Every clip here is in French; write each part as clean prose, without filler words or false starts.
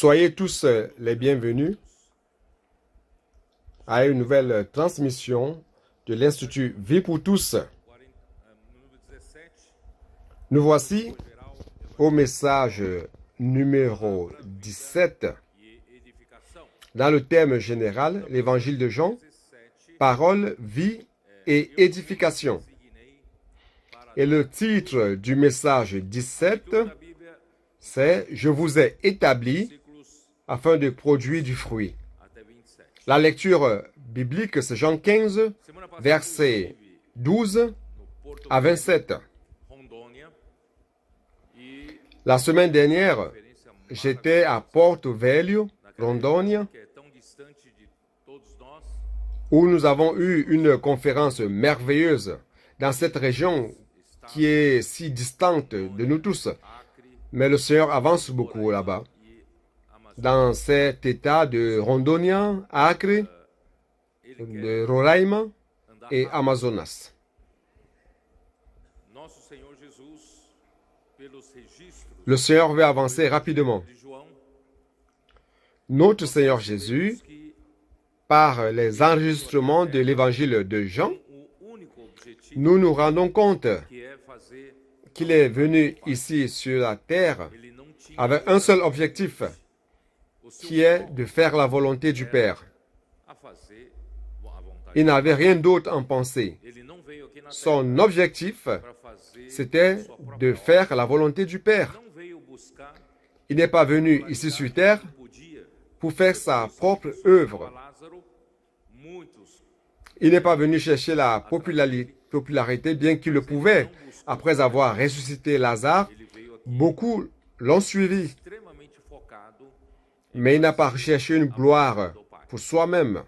Soyez tous les bienvenus à une nouvelle transmission de l'Institut Vie pour tous. Nous voici au message numéro 17. Dans le thème général, l'Évangile de Jean, parole, vie et édification. Et le titre du message 17, c'est « Je vous ai établi afin de produire du fruit ». La lecture biblique, c'est Jean 15, versets 12 à 27. La semaine dernière, j'étais à Porto Velho, Rondônia, où nous avons eu une conférence merveilleuse dans cette région qui est si distante de nous tous. Mais le Seigneur avance beaucoup là-bas. Dans cet état de Rondônia, Acre, de Roraima et Amazonas. Le Seigneur veut avancer rapidement. Notre Seigneur Jésus, par les enregistrements de l'Évangile de Jean, nous nous rendons compte qu'il est venu ici sur la terre avec un seul objectif, qui est de faire la volonté du Père. Il n'avait rien d'autre en pensée. Son objectif, c'était de faire la volonté du Père. Il n'est pas venu ici sur terre pour faire sa propre œuvre. Il n'est pas venu chercher la popularité, bien qu'il le pouvait. Après avoir ressuscité Lazare, beaucoup l'ont suivi. Mais il n'a pas recherché une gloire pour soi-même.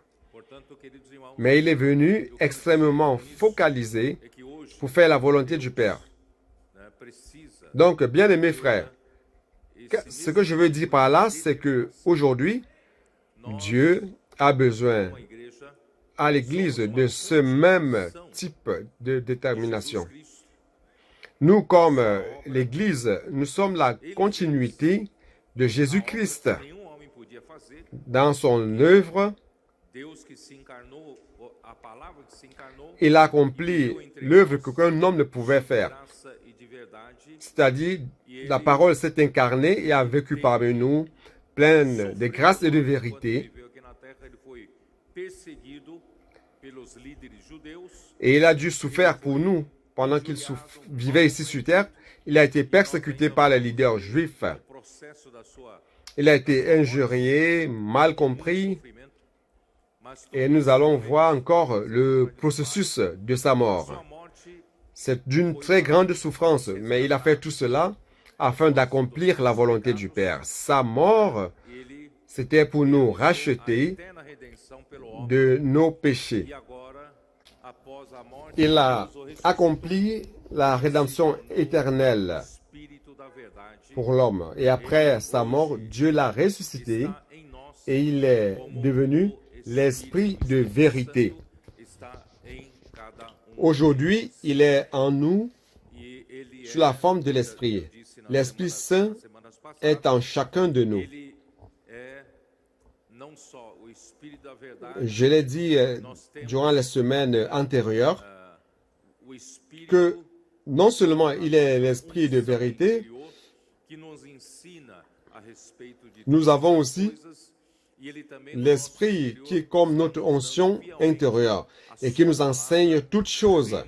Mais il est venu extrêmement focalisé pour faire la volonté du Père. Donc, bien-aimés frères, ce que je veux dire par là, c'est que aujourd'hui, Dieu a besoin à l'Église de ce même type de détermination. Nous, comme l'Église, nous sommes la continuité de Jésus-Christ. Dans son œuvre, il a accompli l'œuvre qu'aucun homme ne pouvait faire. C'est-à-dire, la parole s'est incarnée et a vécu parmi nous, pleine de grâce et de vérité. Et il a dû souffrir pour nous. Pendant qu'il vivait ici sur terre, il a été persécuté par les leaders juifs. Il a été injurié, mal compris. Et nous allons voir encore le processus de sa mort. C'est d'une très grande souffrance, mais il a fait tout cela afin d'accomplir la volonté du Père. Sa mort, c'était pour nous racheter de nos péchés. Il a accompli la rédemption éternelle pour l'homme. Et après sa mort, Dieu l'a ressuscité et il est devenu l'Esprit de vérité. Aujourd'hui, il est en nous sous la forme de l'Esprit. L'Esprit Saint est en chacun de nous. Je l'ai dit durant les semaines antérieures que non seulement il est l'Esprit de vérité, nous avons aussi l'Esprit qui est comme notre onction intérieure et qui nous enseigne toutes choses.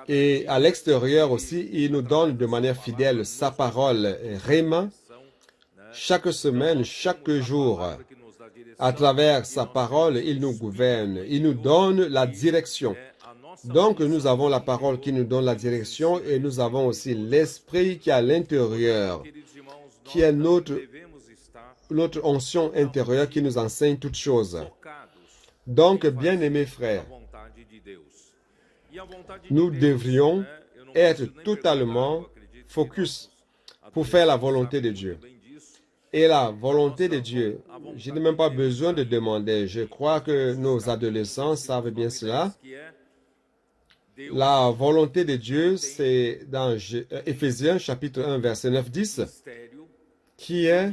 Et à l'extérieur aussi, il nous donne de manière fidèle sa parole, Réma, chaque semaine, chaque jour. À travers sa parole, il nous gouverne, il nous donne la direction. Donc, nous avons la parole qui nous donne la direction et nous avons aussi l'Esprit qui est à l'intérieur, qui est notre onction intérieure qui nous enseigne toutes choses. Donc, bien-aimés frères, nous devrions être totalement focus pour faire la volonté de Dieu. Et la volonté de Dieu, je n'ai même pas besoin de demander. Je crois que nos adolescents savent bien cela. La volonté de Dieu, c'est dans Éphésiens chapitre 1, verset 9-10, qui est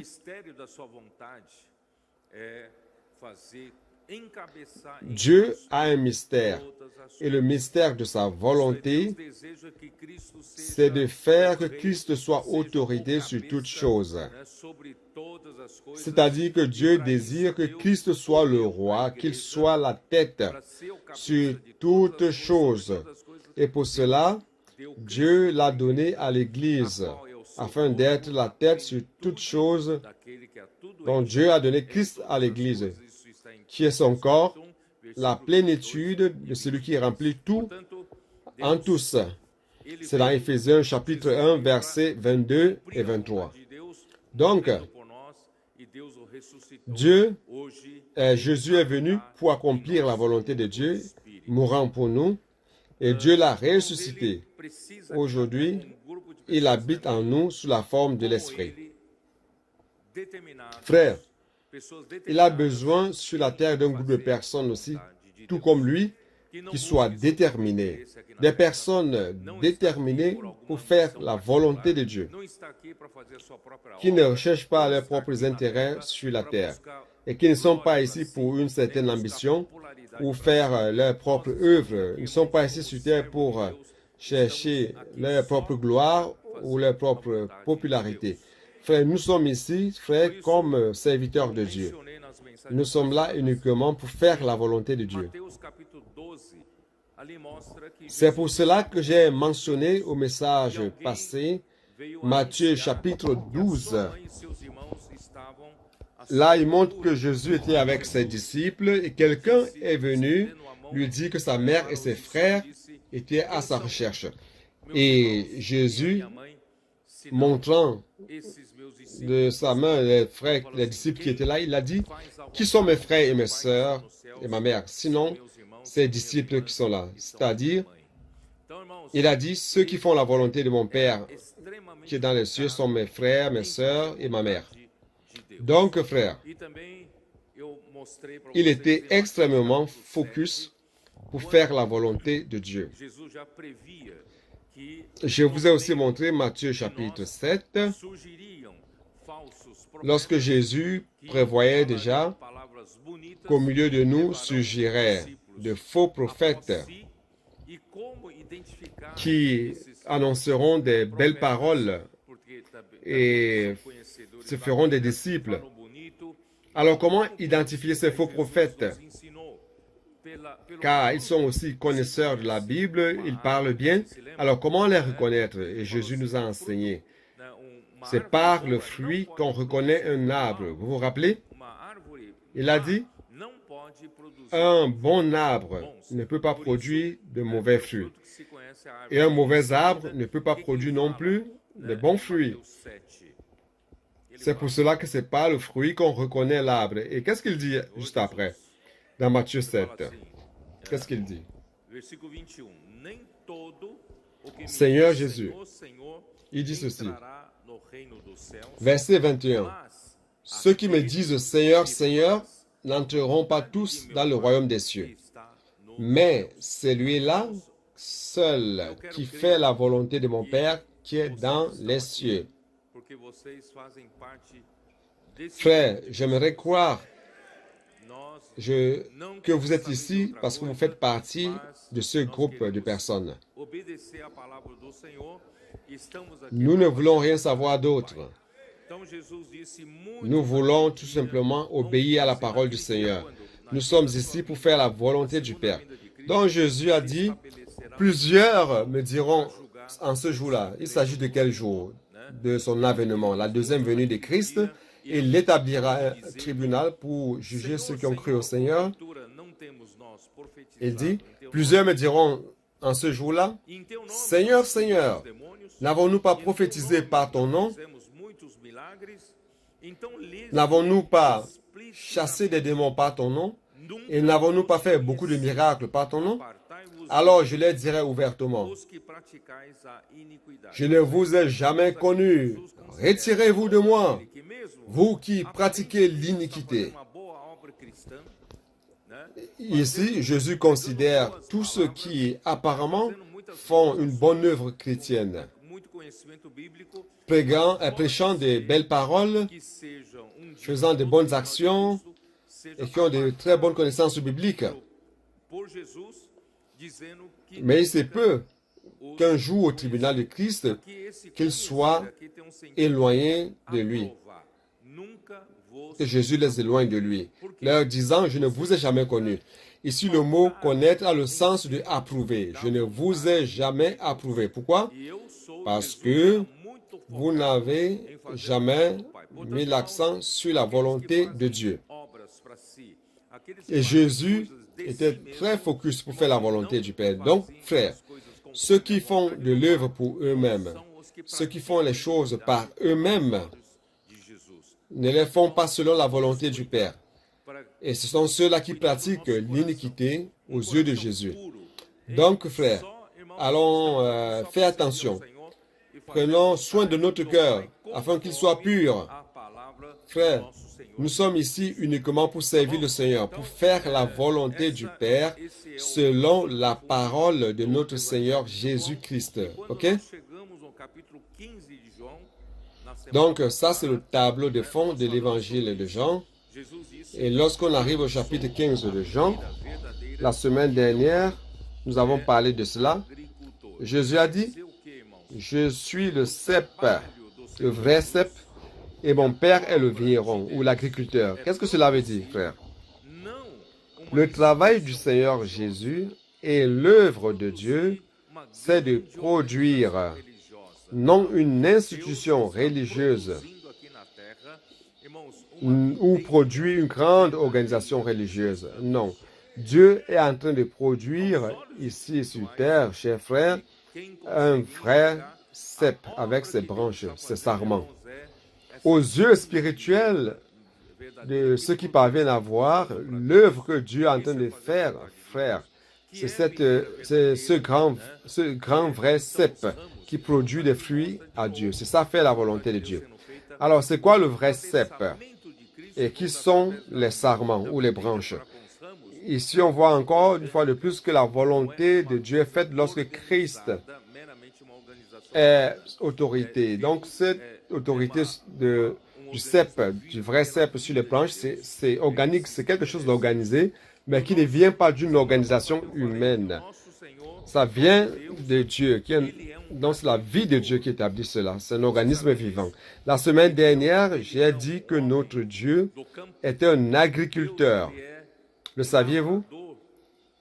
Dieu a un mystère. Et le mystère de sa volonté, c'est de faire que Christ soit autorité sur toutes choses. C'est-à-dire que Dieu désire que Christ soit le roi, qu'il soit la tête sur toutes choses. Et pour cela, Dieu l'a donné à l'Église, afin d'être la tête sur toutes choses. Donc Dieu a donné Christ à l'Église, qui est son corps, la plénitude de celui qui remplit tout en tous. C'est dans Éphésiens chapitre 1, versets 22 et 23. Donc, Jésus est venu pour accomplir la volonté de Dieu, mourant pour nous, et Dieu l'a ressuscité. Aujourd'hui, il habite en nous sous la forme de l'Esprit. Frère, il a besoin sur la terre d'un groupe de personnes aussi, tout comme lui, qui soient déterminés. Des personnes déterminées pour faire la volonté de Dieu, qui ne recherchent pas leurs propres intérêts sur la terre et qui ne sont pas ici pour une certaine ambition ou faire leur propre œuvre. Ils ne sont pas ici sur terre pour chercher leur propre gloire ou leur propre popularité. Frère, nous sommes ici, frère, comme serviteurs de Dieu. Nous sommes là uniquement pour faire la volonté de Dieu. C'est pour cela que j'ai mentionné au message passé, Matthieu chapitre 12. Là, il montre que Jésus était avec ses disciples et quelqu'un est venu lui dire que sa mère et ses frères étaient à sa recherche. Et Jésus, montrant de sa main les frères, les disciples qui étaient là, il a dit, « Qui sont mes frères et mes sœurs et ma mère? Sinon, ces disciples qui sont là. » C'est-à-dire, il a dit, « Ceux qui font la volonté de mon Père qui est dans les cieux sont mes frères, mes sœurs et ma mère. » Donc, frère, il était extrêmement focus pour faire la volonté de Dieu. Je vous ai aussi montré Matthieu chapitre 7, lorsque Jésus prévoyait déjà qu'au milieu de nous surgiraient de faux prophètes qui annonceront des belles paroles et se feront des disciples. Alors comment identifier ces faux prophètes? Car ils sont aussi connaisseurs de la Bible, ils parlent bien. Alors comment les reconnaître? Et Jésus nous a enseigné. C'est par le fruit qu'on reconnaît un arbre. Vous vous rappelez? Il a dit, un bon arbre ne peut pas produire de mauvais fruits. Et un mauvais arbre ne peut pas produire non plus de bons fruits. C'est pour cela que c'est par le fruit qu'on reconnaît l'arbre. Et qu'est-ce qu'il dit juste après? Dans Matthieu 7. Qu'est-ce qu'il dit? Seigneur Jésus, il dit ceci. Verset 21. Ceux qui me disent Seigneur, Seigneur, n'entreront pas tous dans le royaume des cieux. Mais celui-là seul qui fait la volonté de mon Père qui est dans les cieux. Frère, j'aimerais croire que vous êtes ici parce que vous faites partie de ce groupe de personnes. Nous ne voulons rien savoir d'autre. Nous voulons tout simplement obéir à la parole du Seigneur. Nous sommes ici pour faire la volonté du Père. Donc Jésus a dit, plusieurs me diront en ce jour-là, il s'agit de quel jour? De son avènement, la deuxième venue de Christ. Il établira un tribunal pour juger ceux qui ont cru au Seigneur. Il dit, plusieurs me diront en ce jour-là, Seigneur, Seigneur, n'avons-nous pas prophétisé par ton nom? N'avons-nous pas chassé des démons par ton nom? Et n'avons-nous pas fait beaucoup de miracles par ton nom? Alors je leur dirai ouvertement, je ne vous ai jamais connu. Retirez-vous de moi, vous qui pratiquez l'iniquité. Ici, Jésus considère tous ceux qui apparemment font une bonne œuvre chrétienne. prêchant des belles paroles, faisant de bonnes actions et qui ont de très bonnes connaissances bibliques. Mais il se peut qu'un jour au tribunal de Christ, qu'ils soient éloignés de lui, que Jésus les éloigne de lui, leur disant, je ne vous ai jamais connu. Ici, le mot connaître a le sens de approuver. Je ne vous ai jamais approuvé. Pourquoi? Parce que vous n'avez jamais mis l'accent sur la volonté de Dieu. Et Jésus était très focus pour faire la volonté du Père. Donc, frères, ceux qui font de l'œuvre pour eux-mêmes, ceux qui font les choses par eux-mêmes, ne les font pas selon la volonté du Père. Et ce sont ceux-là qui pratiquent l'iniquité aux yeux de Jésus. Donc, frères, allons faire attention. Prenons soin de notre cœur afin qu'il soit pur. Frères, nous sommes ici uniquement pour servir le Seigneur, pour faire la volonté du Père selon la parole de notre Seigneur Jésus-Christ. OK? Donc, ça, c'est le tableau de fond de l'évangile de Jean. Et lorsqu'on arrive au chapitre 15 de Jean, la semaine dernière, nous avons parlé de cela. Jésus a dit, « Je suis le cep, le vrai cep, et mon Père est le vigneron ou l'agriculteur. » Qu'est-ce que cela veut dire, frère? Le travail du Seigneur Jésus et l'œuvre de Dieu, c'est de produire non une institution religieuse ou produire une grande organisation religieuse. Non. Dieu est en train de produire ici sur terre, chers frères, un vrai cep avec ses branches, ses sarments. Aux yeux spirituels de ceux qui parviennent à voir l'œuvre que Dieu est en train de faire, frère, c'est ce grand vrai cep qui produit des fruits à Dieu. C'est ça, faire la volonté de Dieu. Alors, c'est quoi le vrai cep? Et qui sont les sarments ou les branches? Ici, on voit encore une fois de plus que la volonté de Dieu est faite lorsque Christ est autorité. Donc, cette autorité du cep, du vrai cep sur les planches, c'est organique, c'est quelque chose d'organisé, mais qui ne vient pas d'une organisation humaine. Ça vient de Dieu, donc c'est la vie de Dieu qui établit cela. C'est un organisme vivant. La semaine dernière, j'ai dit que notre Dieu était un agriculteur. Le saviez-vous?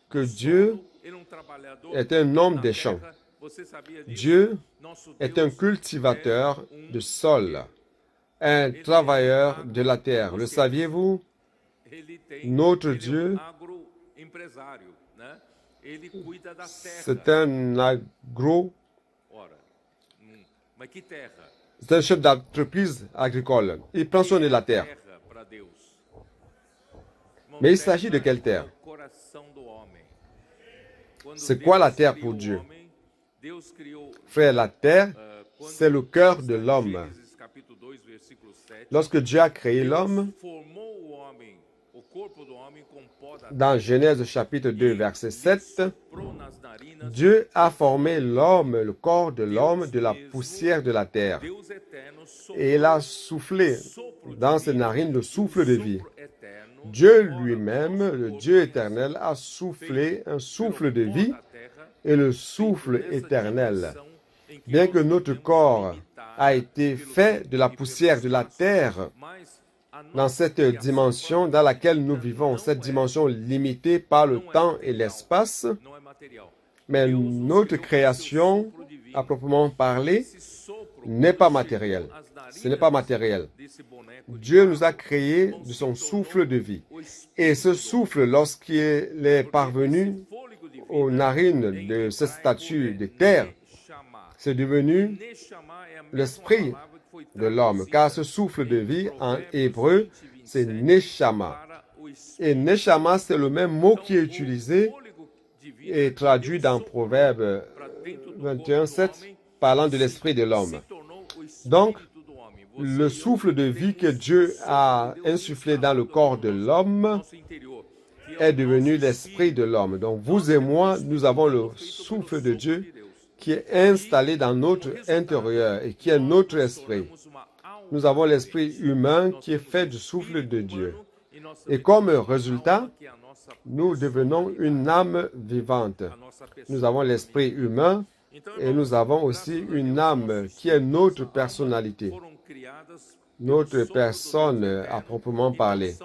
Que Dieu est un homme des champs. Dieu est un cultivateur de sol, un travailleur de la terre. Le saviez-vous? Notre Dieu, c'est un chef d'entreprise agricole. Il prend soin de la terre. Mais il s'agit de quelle terre? C'est quoi la terre pour Dieu? Frère, la terre, c'est le cœur de l'homme. Lorsque Dieu a créé l'homme, dans Genèse chapitre 2, verset 7, Dieu a formé l'homme, le corps de l'homme, de la poussière de la terre. Et il a soufflé dans ses narines le souffle de vie. Dieu lui-même, le Dieu éternel, a soufflé un souffle de vie et le souffle éternel. Bien que notre corps a été fait de la poussière de la terre, dans cette dimension dans laquelle nous vivons, cette dimension limitée par le temps et l'espace, mais notre création, à proprement parler, n'est pas matérielle. Ce n'est pas matériel. Dieu nous a créés de son souffle de vie. Et ce souffle, lorsqu'il est parvenu aux narines de cette statue de terre, c'est devenu l'esprit de l'homme. Car ce souffle de vie, en hébreu, c'est Neshama. Et Neshama, c'est le même mot qui est utilisé et traduit dans Proverbe 21:7, parlant de l'esprit de l'homme. Donc, le souffle de vie que Dieu a insufflé dans le corps de l'homme est devenu l'esprit de l'homme. Donc, vous et moi, nous avons le souffle de Dieu qui est installé dans notre intérieur et qui est notre esprit. Nous avons l'esprit humain qui est fait du souffle de Dieu. Et comme résultat, nous devenons une âme vivante. Nous avons l'esprit humain et nous avons aussi une âme qui est notre personnalité, notre personne à proprement parler.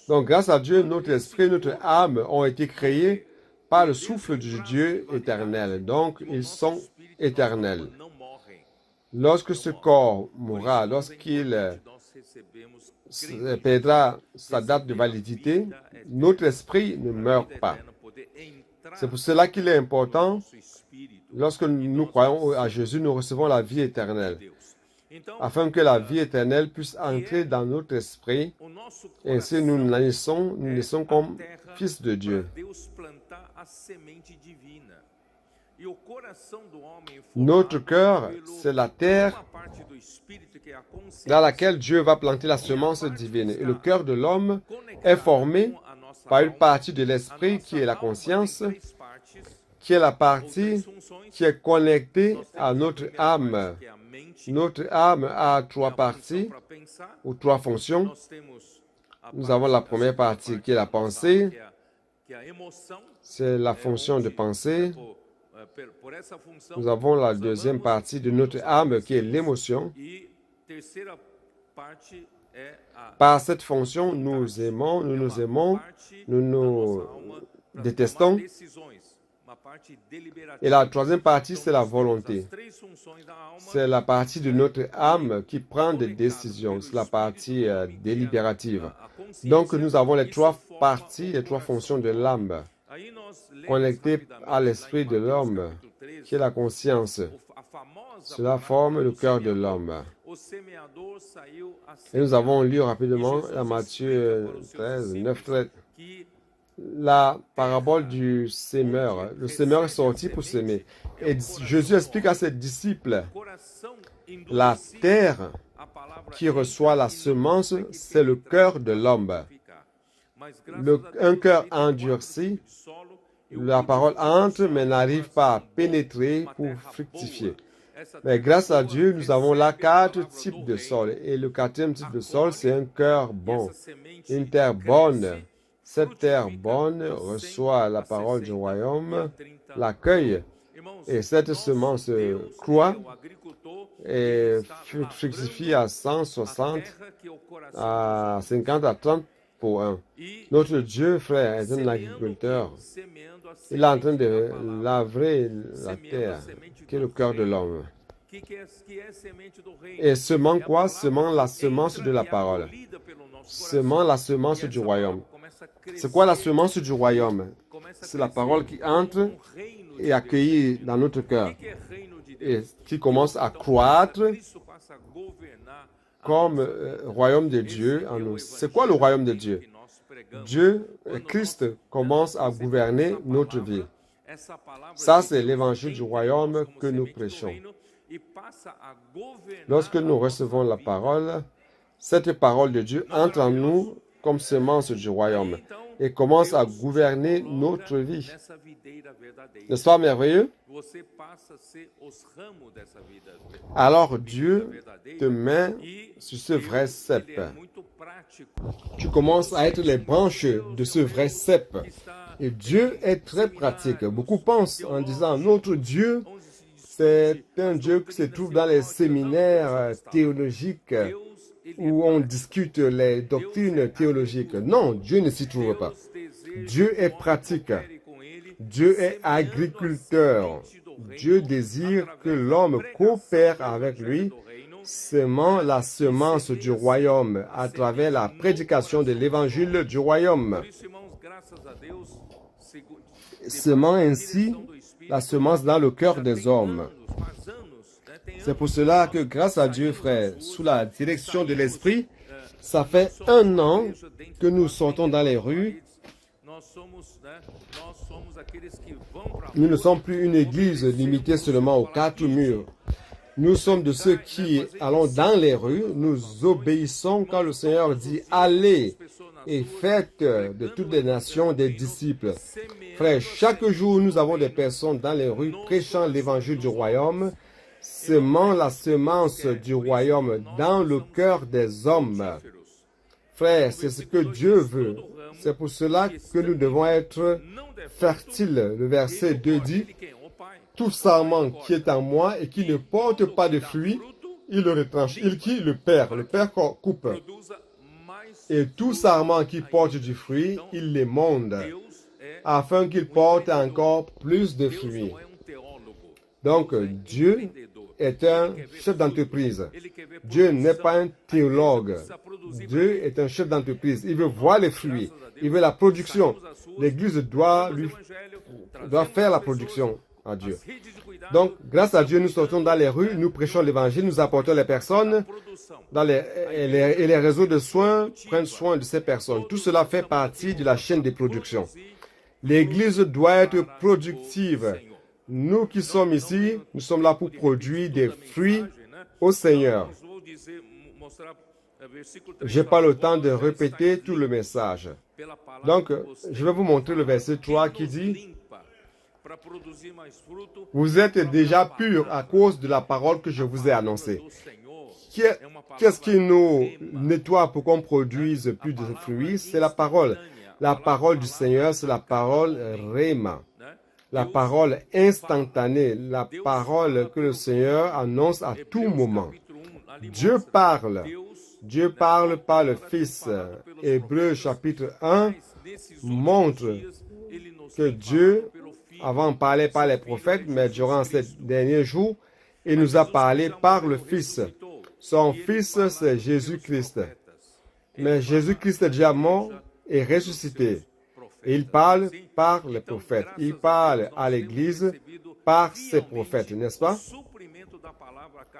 Donc, grâce à Dieu, notre esprit, notre âme ont été créés par le souffle du Dieu éternel. Donc, ils sont éternels. Lorsque ce corps mourra, lorsqu'il perdra sa date de validité, notre esprit ne meurt pas. C'est pour cela qu'il est important, lorsque nous croyons à Jésus, nous recevons la vie éternelle, afin que la vie éternelle puisse entrer dans notre esprit. Et ainsi, nous naissons comme fils de Dieu. Notre cœur, c'est la terre dans laquelle Dieu va planter la semence divine. Et le cœur de l'homme est formé par une partie de l'esprit qui est la conscience, qui est la partie qui est connectée à notre âme. Notre âme a trois parties ou trois fonctions. Nous avons la première partie qui est la pensée. C'est la fonction de penser. Nous avons la deuxième partie de notre âme qui est l'émotion. Par cette fonction, nous aimons, nous nous détestons. Et la troisième partie, c'est la volonté. C'est la partie de notre âme qui prend des décisions. C'est la partie délibérative. Donc, nous avons les trois parties, les trois fonctions de l'âme connectées à l'esprit de l'homme, qui est la conscience. Cela forme le cœur de l'homme. Et nous avons lu rapidement la Matthieu 13, 9, 13. La parabole du sémeur. Le sémeur est sorti pour s'aimer. Et Jésus explique à ses disciples, la terre qui reçoit la semence, c'est le cœur de l'homme. Un cœur endurci, la parole entre mais n'arrive pas à pénétrer pour fructifier. Mais grâce à Dieu, nous avons là 4 types de sol. Et le 4e type de sol, c'est un cœur bon, une terre bonne. Cette terre bonne reçoit la parole du royaume, l'accueille, et cette semence croît et fructifie à 160, à 50, à 30 pour 1. Notre Dieu, frère, est un agriculteur. Il est en train de labourer la terre, qui est le cœur de l'homme. Et semant quoi? Semant la semence de la parole. Semant la semence du royaume. C'est quoi la semence du royaume? C'est la parole qui entre et est accueillie dans notre cœur et qui commence à croître comme royaume de Dieu en nous. C'est quoi le royaume de Dieu? Dieu, Christ, commence à gouverner notre vie. Ça, c'est l'évangile du royaume que nous prêchons. Lorsque nous recevons la parole, cette parole de Dieu entre en nous comme semence du royaume et commence à gouverner notre vie. N'est-ce pas merveilleux? Alors Dieu te met sur ce vrai cep. Tu commences à être les branches de ce vrai cep. Et Dieu est très pratique. Beaucoup pensent en disant, notre Dieu, c'est un Dieu qui se trouve dans les séminaires théologiques où on discute les doctrines théologiques. Non, Dieu ne s'y trouve pas. Dieu est pratique. Dieu est agriculteur. Dieu désire que l'homme coopère avec lui, semant la semence du royaume à travers la prédication de l'évangile du royaume. Semant ainsi la semence dans le cœur des hommes. C'est pour cela que grâce à Dieu, frère, sous la direction de l'Esprit, ça fait 1 an que nous sortons dans les rues. Nous ne sommes plus une église limitée seulement aux 4 murs. Nous sommes de ceux qui allons dans les rues, nous obéissons quand le Seigneur dit « Allez et faites de toutes les nations des disciples ». Frère, chaque jour, nous avons des personnes dans les rues prêchant l'évangile du royaume, semant la semence du royaume dans le cœur des hommes. Frère, c'est ce que Dieu veut. C'est pour cela que nous devons être fertiles. Le verset 2 dit, « Tout sarment qui est en moi et qui ne porte pas de fruits, il le retranche. » Il qui? Le Père. Le Père coupe. Et tout sarment qui porte du fruit, il l'émonde, afin qu'il porte encore plus de fruits. Donc, Dieu est un chef d'entreprise. Dieu n'est pas un théologue. Dieu est un chef d'entreprise. Il veut voir les fruits. Il veut la production. L'Église doit faire la production à Dieu. Donc, grâce à Dieu, nous sortons dans les rues, nous prêchons l'Évangile, nous apportons les personnes et les réseaux de soins prennent soin de ces personnes. Tout cela fait partie de la chaîne de production. L'Église doit être productive. Nous qui sommes ici, nous sommes là pour produire des fruits au Seigneur. Je n'ai pas le temps de répéter tout le message. Donc, je vais vous montrer le verset 3 qui dit, « Vous êtes déjà purs à cause de la parole que je vous ai annoncée. » Qu'est-ce qui nous nettoie pour qu'on produise plus de fruits? C'est la parole. La parole du Seigneur, c'est la parole Réma. La parole instantanée, la parole que le Seigneur annonce à tout moment. Dieu parle par le Fils. Hébreux chapitre 1 montre que Dieu, avant parlait par les prophètes, mais durant ces derniers jours, il nous a parlé par le Fils. Son Fils, c'est Jésus-Christ. Mais Jésus-Christ est déjà mort et ressuscité. Et il parle par les prophètes. Il parle à l'Église par ses prophètes, n'est-ce pas?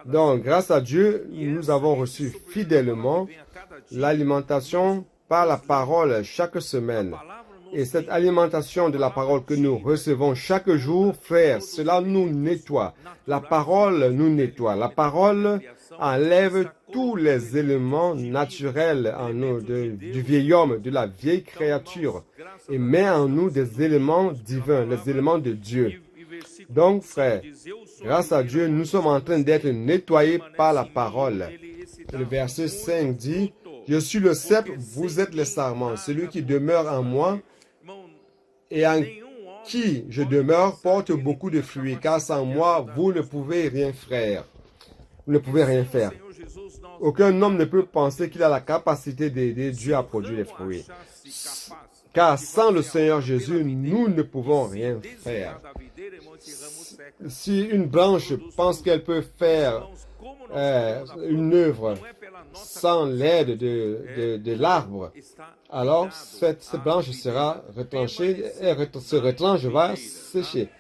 Donc, grâce à Dieu, nous avons reçu fidèlement l'alimentation par la parole chaque semaine. Et cette alimentation de la parole que nous recevons chaque jour, frères, cela nous nettoie. La parole nous nettoie. La parole enlève tous les éléments naturels en nous, du vieil homme, de la vieille créature, et met en nous des éléments divins, les éléments de Dieu. Donc, frères, grâce à Dieu, nous sommes en train d'être nettoyés par la parole. Le verset 5 dit, « Je suis le cep, vous êtes les sarments. Celui qui demeure en moi et en qui je demeure porte beaucoup de fruits, car sans moi, vous ne pouvez rien faire. » Vous ne pouvez rien faire. Aucun homme ne peut penser qu'il a la capacité d'aider Dieu à produire les fruits. Car sans le Seigneur Jésus, nous ne pouvons rien faire. Si une branche pense qu'elle peut faire une œuvre sans l'aide de l'arbre, alors cette branche sera retranchée et ce retranche va sécher.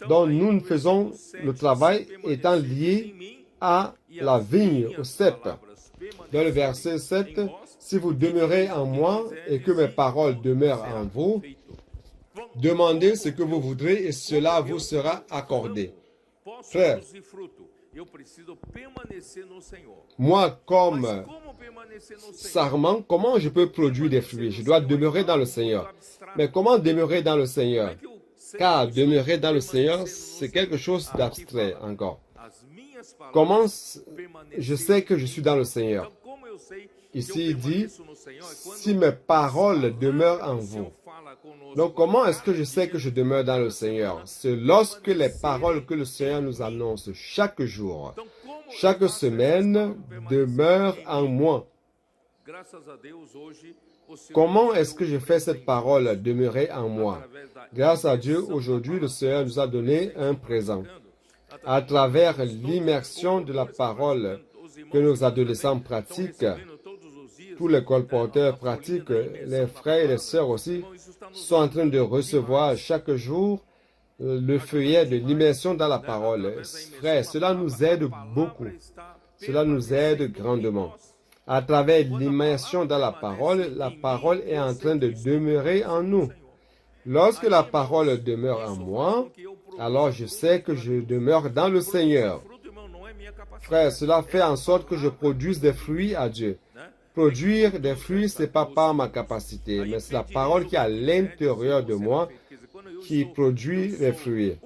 Donc nous faisons le travail étant lié à la vigne, au cep. Dans le verset 7, « Si vous demeurez en moi et que mes paroles demeurent en vous, demandez ce que vous voudrez et cela vous sera accordé. » Frère, moi comme sarment, comment je peux produire des fruits? Je dois demeurer dans le Seigneur. Mais comment demeurer dans le Seigneur? Car demeurer dans le Seigneur, c'est quelque chose d'abstrait encore. Comment je sais que je suis dans le Seigneur? Ici, il dit, si mes paroles demeurent en vous. Donc, comment est-ce que je sais que je demeure dans le Seigneur? C'est lorsque les paroles que le Seigneur nous annonce chaque jour, chaque semaine, demeurent en moi. Comment est-ce que je fais cette parole demeurer en moi? Grâce à Dieu, aujourd'hui, le Seigneur nous a donné un présent. À travers l'immersion de la parole que nos adolescents pratiquent, tous les colporteurs pratiquent, les frères et les sœurs aussi, sont en train de recevoir chaque jour le feuillet de l'immersion dans la parole. Frères, cela nous aide beaucoup. Cela nous aide grandement. À travers l'immersion dans la parole est en train de demeurer en nous. Lorsque la parole demeure en moi, alors je sais que je demeure dans le Seigneur. Frère, cela fait en sorte que je produise des fruits à Dieu. Produire des fruits, ce n'est pas par ma capacité, mais c'est la parole qui est à l'intérieur de moi qui produit les fruits.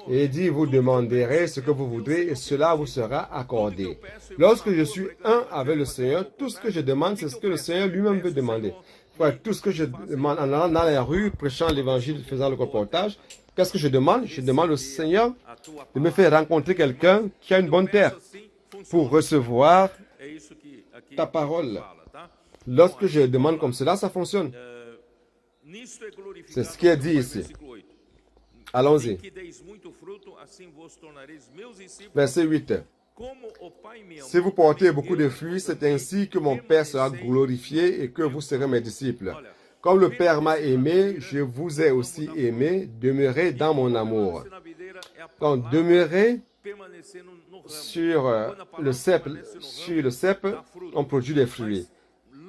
Et il dit, vous demanderez ce que vous voudrez et cela vous sera accordé. Lorsque je suis un avec le Seigneur, tout ce que je demande, c'est ce que le Seigneur lui-même veut demander. Frère, tout ce que je demande en allant dans la rue, prêchant l'évangile, faisant le colportage, qu'est-ce que je demande? Je demande au Seigneur de me faire rencontrer quelqu'un qui a une bonne terre pour recevoir ta parole. Lorsque je demande comme cela, ça fonctionne. C'est ce qui est dit ici. Allons-y. Verset 8. Si vous portez beaucoup de fruits, c'est ainsi que mon Père sera glorifié et que vous serez mes disciples. Comme le Père m'a aimé, je vous ai aussi aimé. Demeurez dans mon amour. Donc, demeurez sur le cep. Sur le cep, on produit des fruits.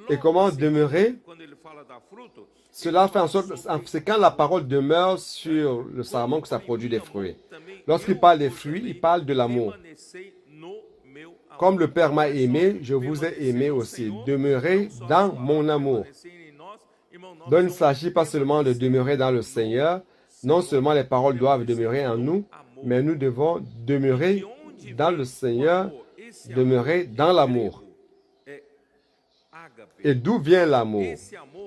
Et comment demeurer? Cela fait en sorte, c'est quand la parole demeure sur le sarment que ça produit des fruits. Lorsqu'il parle des fruits, il parle de l'amour. Comme le Père m'a aimé, je vous ai aimé aussi. Demeurez dans mon amour. Donc, il ne s'agit pas seulement de demeurer dans le Seigneur. Non seulement les paroles doivent demeurer en nous, mais nous devons demeurer dans le Seigneur, demeurer dans l'amour. Et d'où vient l'amour?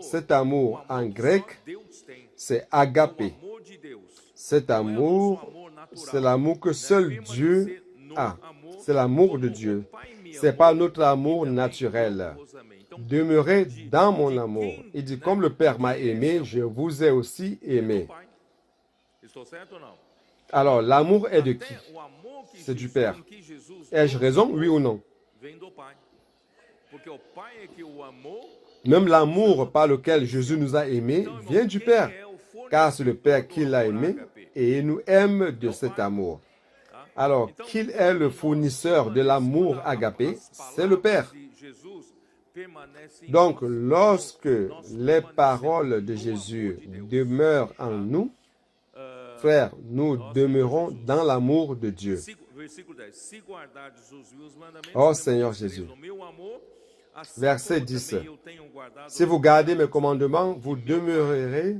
Cet amour en grec, c'est agapé. Cet amour, c'est l'amour que seul Dieu a. C'est l'amour de Dieu. Ce n'est pas notre amour naturel. Demeurez dans mon amour. Il dit, comme le Père m'a aimé, je vous ai aussi aimé. Alors, l'amour est de qui? C'est du Père. Ai-je raison, oui ou non? Même l'amour par lequel Jésus nous a aimés vient du Père, car c'est le Père qui l'a aimé et il nous aime de cet amour. Alors, qu'il est le fournisseur de l'amour agapé, c'est le Père. Donc, lorsque les paroles de Jésus demeurent en nous, frères, nous demeurons dans l'amour de Dieu. Oh Seigneur Jésus. Verset 10. Si vous gardez mes commandements, vous demeurerez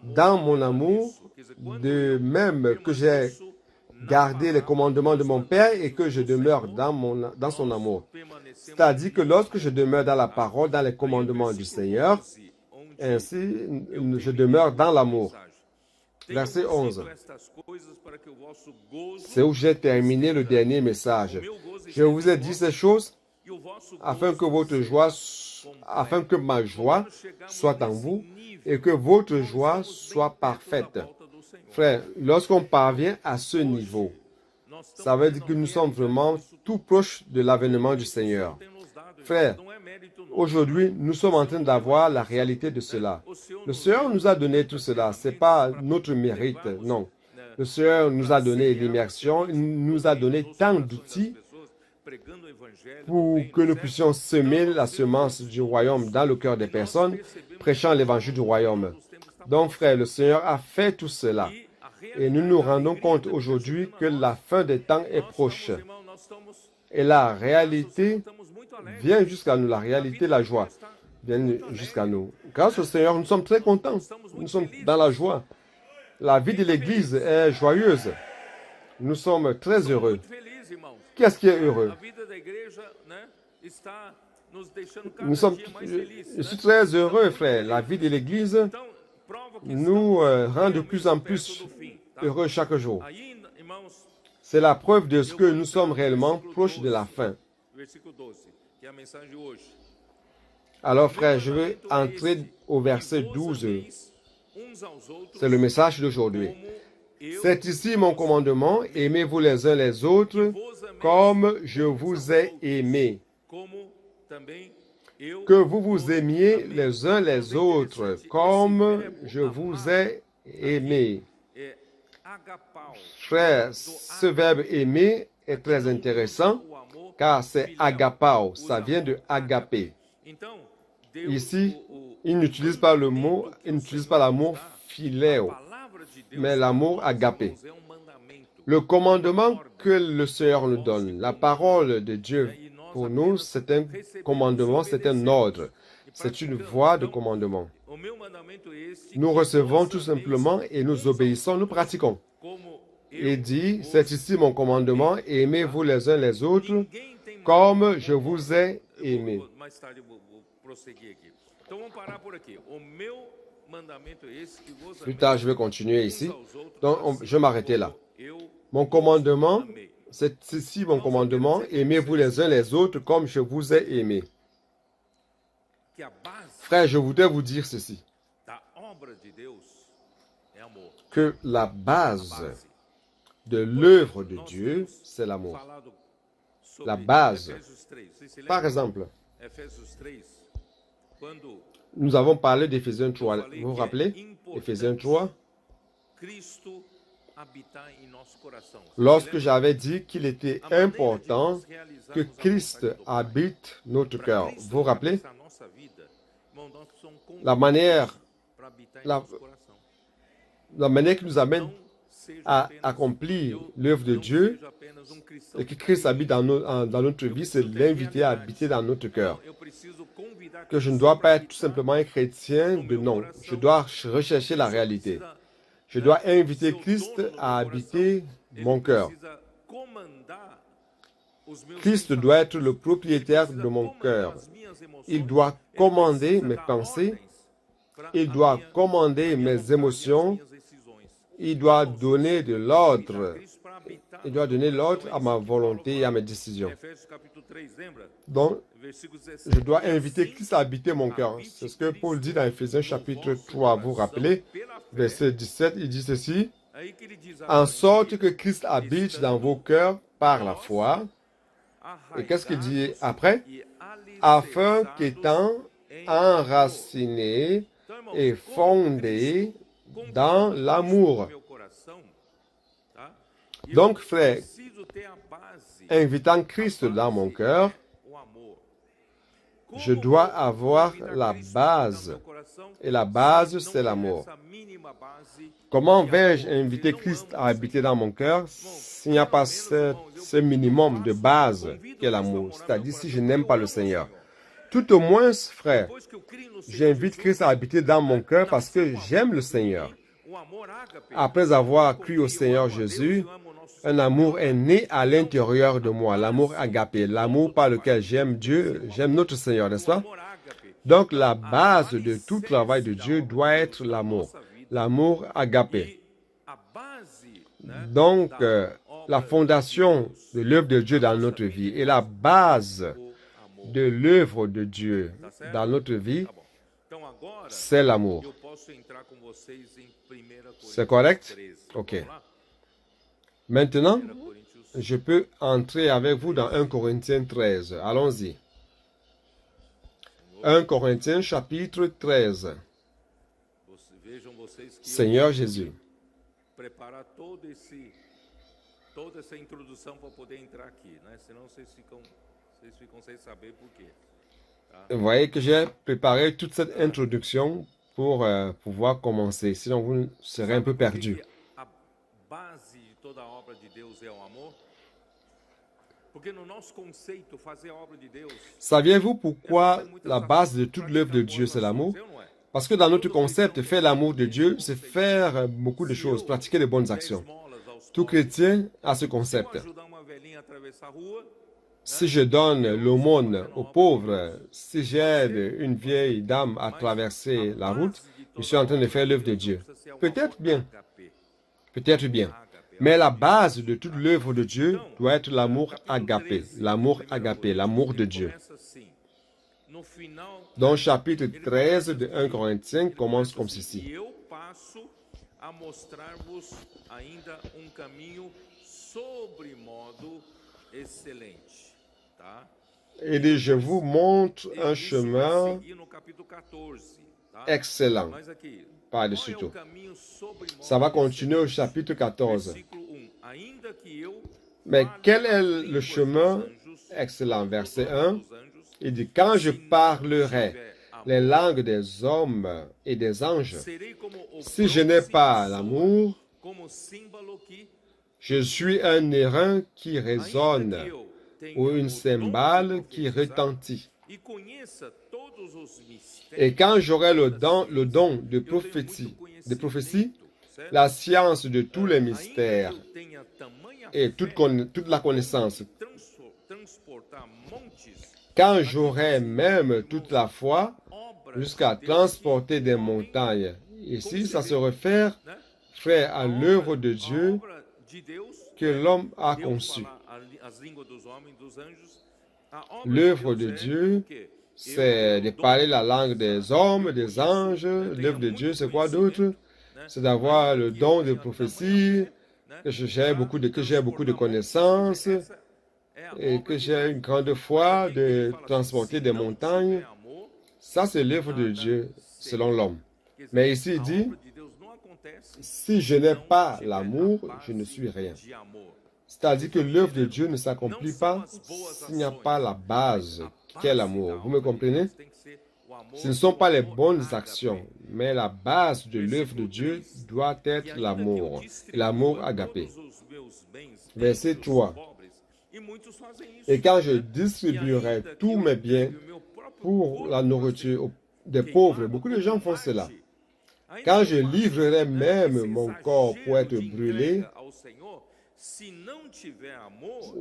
dans mon amour, de même que j'ai gardé les commandements de mon Père et que je demeure dans son amour. C'est-à-dire que lorsque je demeure dans la parole, dans les commandements du Seigneur, ainsi je demeure dans l'amour. Verset 11. C'est où j'ai terminé le dernier message. Je vous ai dit ces choses afin que ma joie soit en vous et que votre joie soit parfaite. Frère, lorsqu'on parvient à ce niveau, ça veut dire que nous sommes vraiment tout proches de l'avènement du Seigneur. Frère, aujourd'hui, nous sommes en train d'avoir la réalité de cela. Le Seigneur nous a donné tout cela. Ce n'est pas notre mérite, non. Le Seigneur nous a donné l'immersion, il nous a donné tant d'outils pour que nous puissions semer la semence du royaume dans le cœur des personnes, prêchant l'évangile du royaume. Donc, frère, le Seigneur a fait tout cela. Et nous nous rendons compte aujourd'hui que la fin des temps est proche. Et la réalité vient jusqu'à nous. La réalité, la joie vient jusqu'à nous. Grâce au Seigneur, nous sommes très contents. Nous sommes dans la joie. La vie de l'Église est joyeuse. Nous sommes très heureux. Qu'est-ce qui est heureux? Je suis très heureux, frère. La vie de l'Église nous rend de plus en plus heureux chaque jour. C'est la preuve de ce que nous sommes réellement proches de la fin. Alors, frère, je vais entrer au verset 12. C'est le message d'aujourd'hui. C'est ici mon commandement, aimez-vous les uns les autres comme je vous ai aimé. Que vous vous aimiez les uns les autres comme je vous ai aimé. Frère, ce verbe aimer est très intéressant car c'est agapao, ça vient de agapé. Ici, il n'utilise pas le mot, il n'utilise pas l'amour philéo, mais l'amour agapé. Le commandement que le Seigneur nous donne, la parole de Dieu pour nous, c'est un commandement, c'est un ordre, c'est une voie de commandement. Nous recevons tout simplement et nous obéissons, nous pratiquons. Il dit, c'est ici mon commandement, aimez-vous les uns les autres comme je vous ai aimé. Plus tard, je vais continuer ici. Donc, je vais m'arrêter là. Mon commandement, c'est ici mon commandement, aimez-vous les uns les autres comme je vous ai aimé. Frère, je voudrais vous dire ceci, que la base de l'œuvre de Dieu, c'est l'amour. La base. Par exemple, nous avons parlé d'Éphésiens 3. Vous vous rappelez? Éphésiens 3. Lorsque j'avais dit qu'il était important que Christ habite notre cœur. Vous vous rappelez? La manière qui nous amène à accomplir l'œuvre de Dieu et que Christ habite dans notre vie, c'est l'inviter à habiter dans notre cœur. Que je ne dois pas être tout simplement un chrétien de nom. Je dois rechercher la réalité. Je dois inviter Christ à habiter mon cœur. Christ doit être le propriétaire de mon cœur. Il doit commander mes pensées. Il doit commander mes émotions. Il doit donner de l'ordre. Il doit donner l'ordre à ma volonté et à mes décisions. Donc, je dois inviter Christ à habiter mon cœur. C'est ce que Paul dit dans Éphésiens chapitre 3. Vous vous rappelez, verset 17, il dit ceci. En sorte que Christ habite dans vos cœurs par la foi. Et qu'est-ce qu'il dit après? Afin qu'étant enraciné et fondé dans l'amour. Donc, frère, invitant Christ dans mon cœur, je dois avoir la base. Et la base, c'est l'amour. Comment vais-je inviter Christ à habiter dans mon cœur s'il n'y a pas ce minimum de base qu'est l'amour? C'est-à-dire si je n'aime pas le Seigneur. Tout au moins, frère, j'invite Christ à habiter dans mon cœur parce que j'aime le Seigneur. Après avoir cru au Seigneur Jésus, un amour est né à l'intérieur de moi, l'amour agapé, l'amour par lequel j'aime Dieu, j'aime notre Seigneur, n'est-ce pas? Donc la base de tout travail de Dieu doit être l'amour agapé. Donc la fondation de l'œuvre de Dieu dans notre vie et la base de l'œuvre de Dieu dans notre vie, c'est l'amour. C'est correct? Ok. Maintenant, je peux entrer avec vous dans 1 Corinthiens 13. Allons-y. 1 Corinthiens chapitre 13. Seigneur Jésus. Toda essa introdução para poder entrar aqui, né? Senão vocês ficam sem saber por quê. Vous voyez que j'ai préparé toute cette introduction pour pouvoir commencer, sinon vous serez un peu perdu. A base de toda a obra de Deus é o amor? Porque no nosso conceito fazer a obra de Deus. Saviez-vous pourquoi la base de toute l'œuvre de Dieu c'est l'amour? Parce que dans notre concept, faire l'amour de Dieu, c'est faire beaucoup de choses, pratiquer de bonnes actions. Tout chrétien a ce concept. Si je donne l'aumône aux pauvres, si j'aide une vieille dame à traverser la route, je suis en train de faire l'œuvre de Dieu. Peut-être bien. Peut-être bien. Mais la base de toute l'œuvre de Dieu doit être l'amour agapé, l'amour de Dieu. Donc, chapitre 13 de 1 Corinthiens commence comme ceci. A mostrar-vos ainda caminho sobremodo excelente, tá? Il dit, je vous montre un chemin excellent. Par-dessus tout. Ça va continuer au chapitre 14. Mais quel est le chemin excellent? Verset 1, il dit, quand je parlerai les langues des hommes et des anges, si je n'ai pas l'amour, je suis un airain qui résonne ou une cymbale qui retentit. Et quand j'aurai le don de prophétie, la science de tous les mystères et toute la connaissance, quand j'aurai même toute la foi jusqu'à transporter des montagnes. Ici, ça se réfère, frère, à l'œuvre de Dieu que l'homme a conçue. L'œuvre de Dieu, c'est de parler la langue des hommes, des anges. L'œuvre de Dieu, c'est quoi d'autre? C'est d'avoir le don de prophétie, que j'ai beaucoup de connaissances et que j'ai une grande foi de transporter des montagnes. Ça, c'est l'œuvre de Dieu selon l'homme. Mais ici, il dit, si je n'ai pas l'amour, je ne suis rien. C'est-à-dire que l'œuvre de Dieu ne s'accomplit pas s'il n'y a pas la base, qui est l'amour. Vous me comprenez? Ce ne sont pas les bonnes actions, mais la base de l'œuvre de Dieu doit être l'amour, et l'amour agapé. Verset 3. Et quand je distribuerai tous mes biens pour la nourriture des pauvres, beaucoup de gens font cela. Quand je livrerai même mon corps pour être brûlé,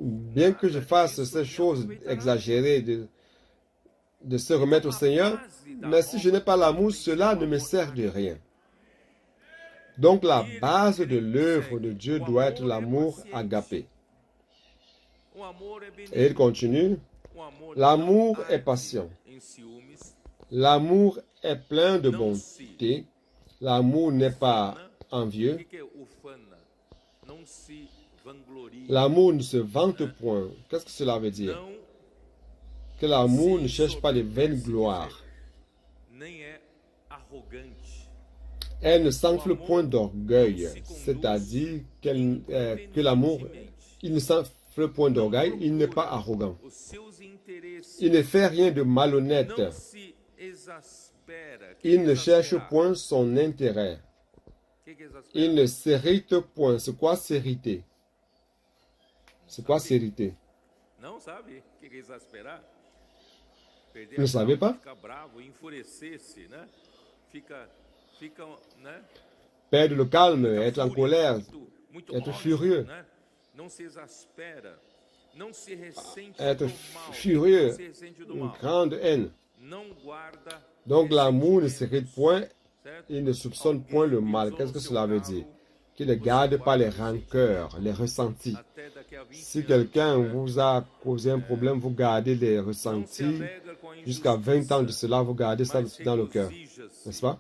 bien que je fasse ces choses exagérées de se remettre au Seigneur, mais si je n'ai pas l'amour, cela ne me sert de rien. Donc la base de l'œuvre de Dieu doit être l'amour agapé. Et il continue, l'amour est patient. L'amour est plein de bonté. L'amour n'est pas envieux. L'amour ne se vante point. Qu'est-ce que cela veut dire? Que l'amour ne cherche pas de vaine gloire. Elle ne s'enfle point d'orgueil. C'est-à-dire que l'amour, il ne s'enfle point d'orgueil, il n'est pas arrogant. Il ne fait rien de malhonnête. Il ne cherche point son intérêt. Il ne s'irrite point. C'est quoi s'irriter? C'est quoi s'irriter? Vous ne savez pas? Perdre le calme, être en colère, être furieux. Être furieux, une grande haine. Donc l'amour ne s'irrite point, il ne soupçonne point le mal. Qu'est-ce que cela veut dire? Qu'il ne garde pas les rancœurs, les ressentis. Si quelqu'un vous a causé un problème, vous gardez les ressentis. Jusqu'à 20 ans de cela, vous gardez ça dans le cœur. N'est-ce pas?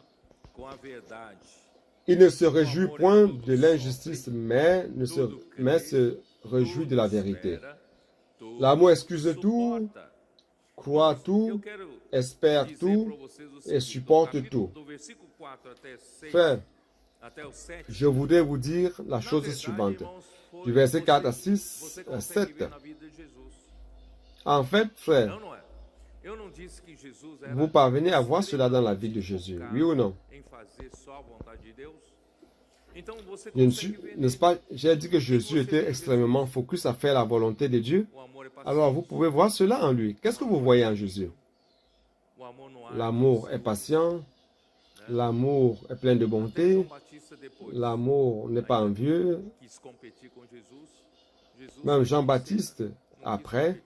Il ne se réjouit point de l'injustice, mais se réjouit de la vérité. L'amour excuse tout, croit tout, espère tout et supporte tout. Frère, je voudrais vous dire la chose suivante. Du verset 4 à 7. En fait, frère, vous parvenez à voir cela dans la vie de Jésus, oui ou non? N'est-ce pas, j'ai dit que Jésus était extrêmement focus à faire la volonté de Dieu. Alors vous pouvez voir cela en lui. Qu'est-ce que vous voyez en Jésus? L'amour est patient, l'amour est plein de bonté, l'amour n'est pas envieux. Même Jean-Baptiste, après,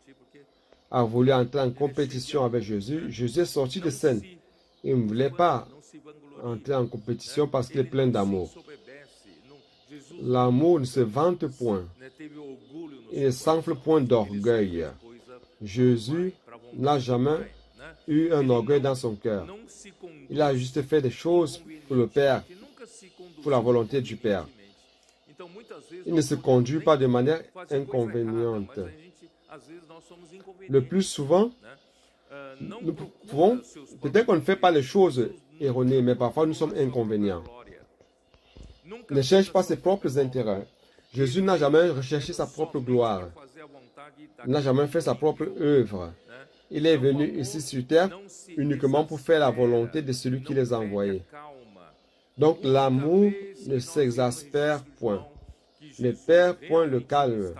a voulu entrer en compétition avec Jésus. Jésus est sorti de scène. Il ne voulait pas entrer en compétition parce qu'il est plein d'amour. L'amour ne se vante point. Il ne s'enfle point d'orgueil. Jésus n'a jamais eu un orgueil dans son cœur. Il a juste fait des choses pour le Père, pour la volonté du Père. Il ne se conduit pas de manière inconvéniente. Le plus souvent, nous pouvons, peut-être qu'on ne fait pas les choses erronées, mais parfois nous sommes inconvénients. Ne cherche pas ses propres intérêts. Jésus n'a jamais recherché sa propre gloire. Il n'a jamais fait sa propre œuvre. Il est venu ici sur terre uniquement pour faire la volonté de celui qui les a envoyés. Donc l'amour ne s'exaspère point, ne perd point le calme.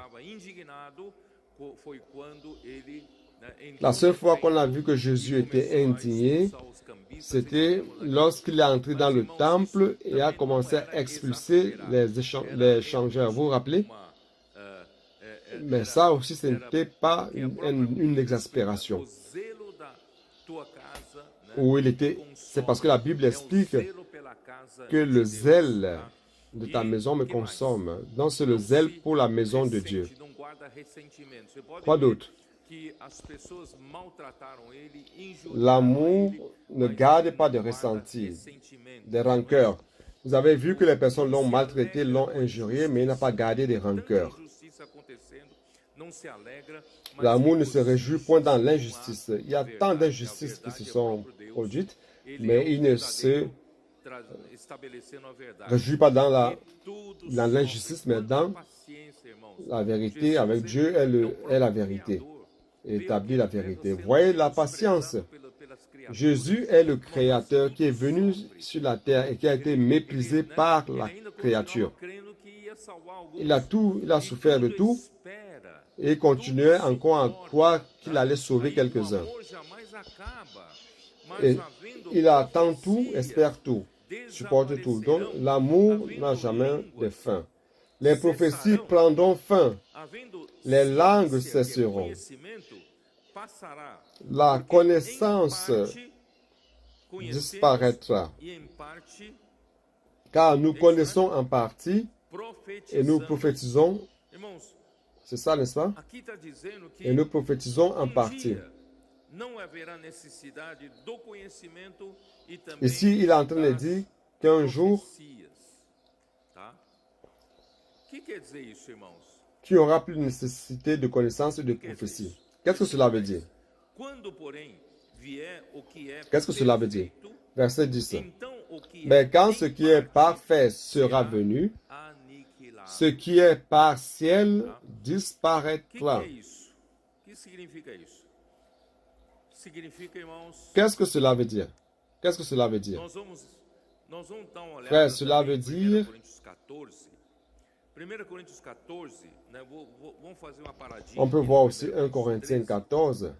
La seule fois qu'on a vu que Jésus était indigné, c'était lorsqu'il est entré dans le temple et a commencé à expulser les changeurs. Vous vous rappelez? Mais ça aussi, ce n'était pas une exaspération. Où il était, c'est parce que la Bible explique que le zèle de ta maison me consomme. Donc c'est le zèle pour la maison de Dieu. Quoi d'autre? L'amour ne garde pas de ressenti, des rancœurs. Vous avez vu que les personnes l'ont maltraité, l'ont injurié, mais il n'a pas gardé de rancœurs. L'amour ne se réjouit point dans l'injustice. Il y a tant d'injustices qui se sont produites, mais il ne se réjouit pas dans l'injustice, mais dans la vérité. Avec Dieu est la vérité. Établit la vérité. Voyez la patience. Jésus est le Créateur qui est venu sur la terre et qui a été méprisé par la créature. Il a souffert de tout et continuait encore à croire qu'il allait sauver quelques-uns. Et il attend tout, espère tout, supporte tout. Donc l'amour n'a jamais de fin. Les prophéties prendront fin. Les langues cesseront. La connaissance disparaîtra. Car nous connaissons en partie et nous prophétisons. C'est ça, n'est-ce pas? Et nous prophétisons en partie. Ici, il est en train de dire qu'un jour, tu n'auras plus de nécessité de connaissance et de prophétie. Qu'est-ce que cela veut dire? Qu'est-ce que cela veut dire? Verset 10. Mais quand ce qui est parfait sera venu, ce qui est partiel disparaîtra. Qu'est-ce que cela veut dire? Qu'est-ce que cela veut dire? Frère, cela veut dire... On peut voir aussi 1 Corinthiens 14.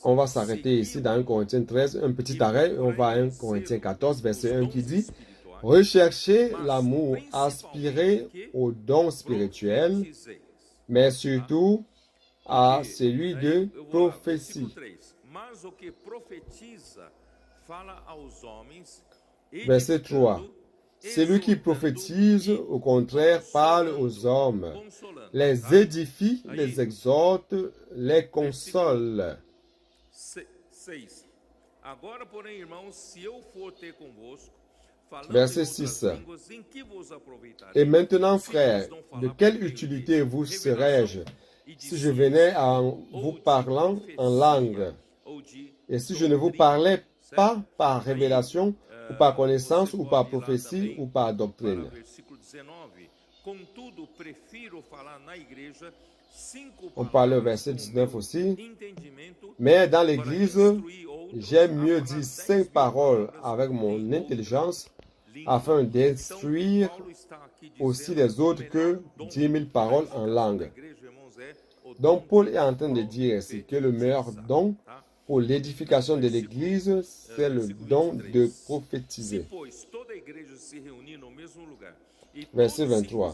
On va s'arrêter ici dans 1 Corinthiens 13, un petit arrêt. On va à 1 Corinthiens 14, verset 1 qui dit: recherchez l'amour, aspirez aux dons spirituels, mais surtout à celui de prophétie. Verset 3. Celui qui prophétise, au contraire, parle aux hommes, les édifie, les exhorte, les console. Verset 6. Et maintenant, frères, de quelle utilité vous serais-je si je venais en vous parlant en langue, et si je ne vous parlais pas par révélation, ou par connaissance, ou par prophétie, ou par doctrine? On parle au verset 19 aussi. Mais dans l'Église, j'aime mieux dire 5 paroles avec mon intelligence, afin d'instruire aussi les autres que 10 000 paroles en langue. Donc Paul est en train de dire ici que le meilleur don pour l'édification de l'Église, c'est le don de prophétiser. Verset 23.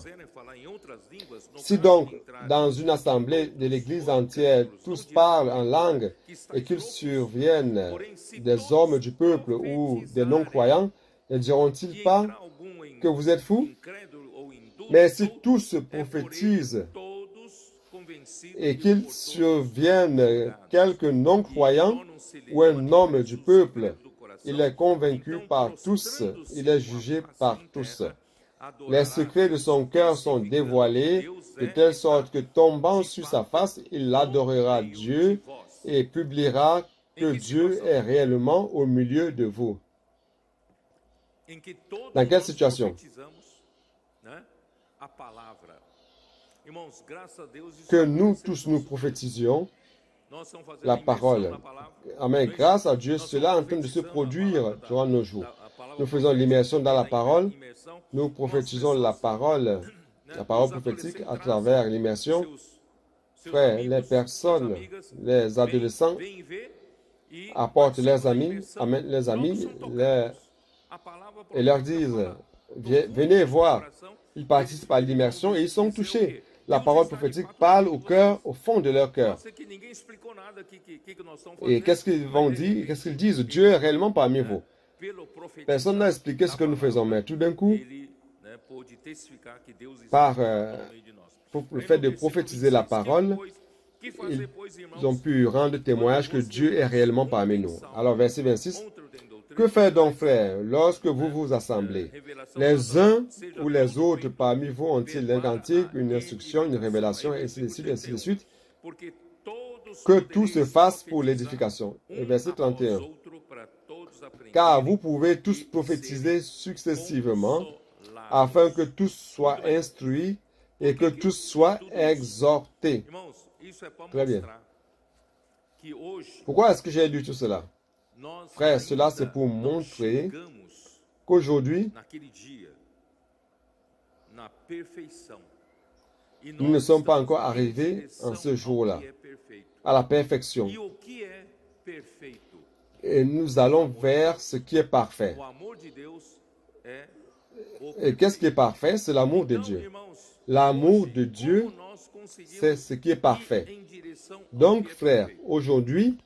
Si donc, dans une assemblée de l'Église entière, tous parlent en langue et qu'il survienne des hommes du peuple ou des non-croyants, ne diront-ils pas que vous êtes fous? Mais si tous prophétisent et qu'il survienne quelques non-croyants ou un homme du peuple, il est convaincu par tous, il est jugé par tous. Les secrets de son cœur sont dévoilés, de telle sorte que tombant sur sa face, il adorera Dieu et publiera que Dieu est réellement au milieu de vous. Dans quelle situation? Que nous tous nous prophétisions la parole. Amen. Grâce à Dieu, cela est en train de se produire durant nos jours. Nous faisons l'immersion dans la parole. Nous prophétisons la parole prophétique à travers l'immersion. frères, les personnes, les adolescents apportent leurs amis, amènent leurs amis et leur disent, venez voir. Ils participent à l'immersion et ils sont touchés. La parole prophétique parle au cœur, au fond de leur cœur. Et qu'est-ce qu'ils vont dire? Qu'est-ce qu'ils disent? Dieu est réellement parmi vous. Personne n'a expliqué ce que nous faisons, mais tout d'un coup, par le fait de prophétiser la parole, ils ont pu rendre témoignage que Dieu est réellement parmi nous. Alors, verset 26. Que faire donc, frères, lorsque vous vous assemblez? Les uns ou les autres parmi vous ont-ils un cantique, une instruction, une révélation, et ainsi de suite, ainsi de suite? Que tout se fasse pour l'édification. Verset 31. Car vous pouvez tous prophétiser successivement, afin que tous soient instruits et que tous soient exhortés. Très bien. Pourquoi est-ce que j'ai lu tout cela? Frère, cela c'est pour montrer qu'aujourd'hui, nous ne sommes pas encore arrivés en ce jour-là à la perfection. Et nous allons vers ce qui est parfait. Et qu'est-ce qui est parfait? C'est l'amour de Dieu. L'amour de Dieu, c'est ce qui est parfait. Donc, frère, aujourd'hui,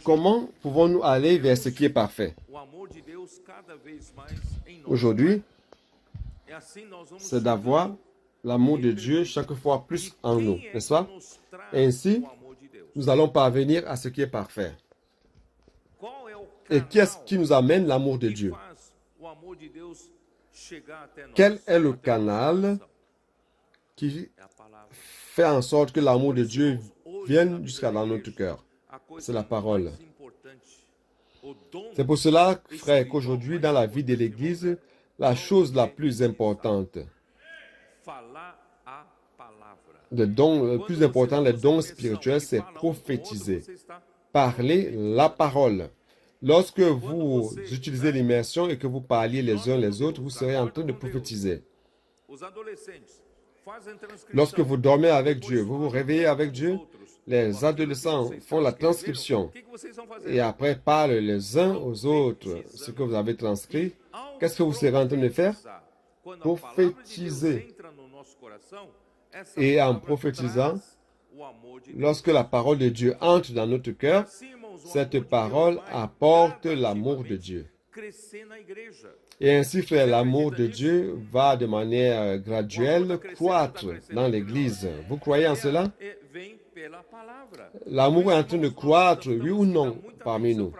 comment pouvons-nous aller vers ce qui est parfait? Aujourd'hui, c'est d'avoir l'amour de Dieu chaque fois plus en nous, n'est-ce pas? Et ainsi, nous allons parvenir à ce qui est parfait. Et qu'est-ce qui nous amène l'amour de Dieu? Quel est le canal qui fait en sorte que l'amour de Dieu vienne jusqu'à dans notre cœur? C'est la parole. C'est pour cela, frère, qu'aujourd'hui, dans la vie de l'Église, la chose la plus importante, le plus important, les dons spirituels, c'est prophétiser. Parler la parole. Lorsque vous utilisez l'immersion et que vous parliez les uns les autres, vous serez en train de prophétiser. Lorsque vous dormez avec Dieu, vous vous réveillez avec Dieu, les adolescents font la transcription et après parlent les uns aux autres ce que vous avez transcrit. Qu'est-ce que vous serez en train de faire? Prophétiser. Et en prophétisant, lorsque la parole de Dieu entre dans notre cœur, cette parole apporte l'amour de Dieu. Et ainsi, frère, l'amour de Dieu va de manière graduelle croître dans l'Église. Vous croyez en cela? L'amour est en train de croître, oui ou non, parmi nous.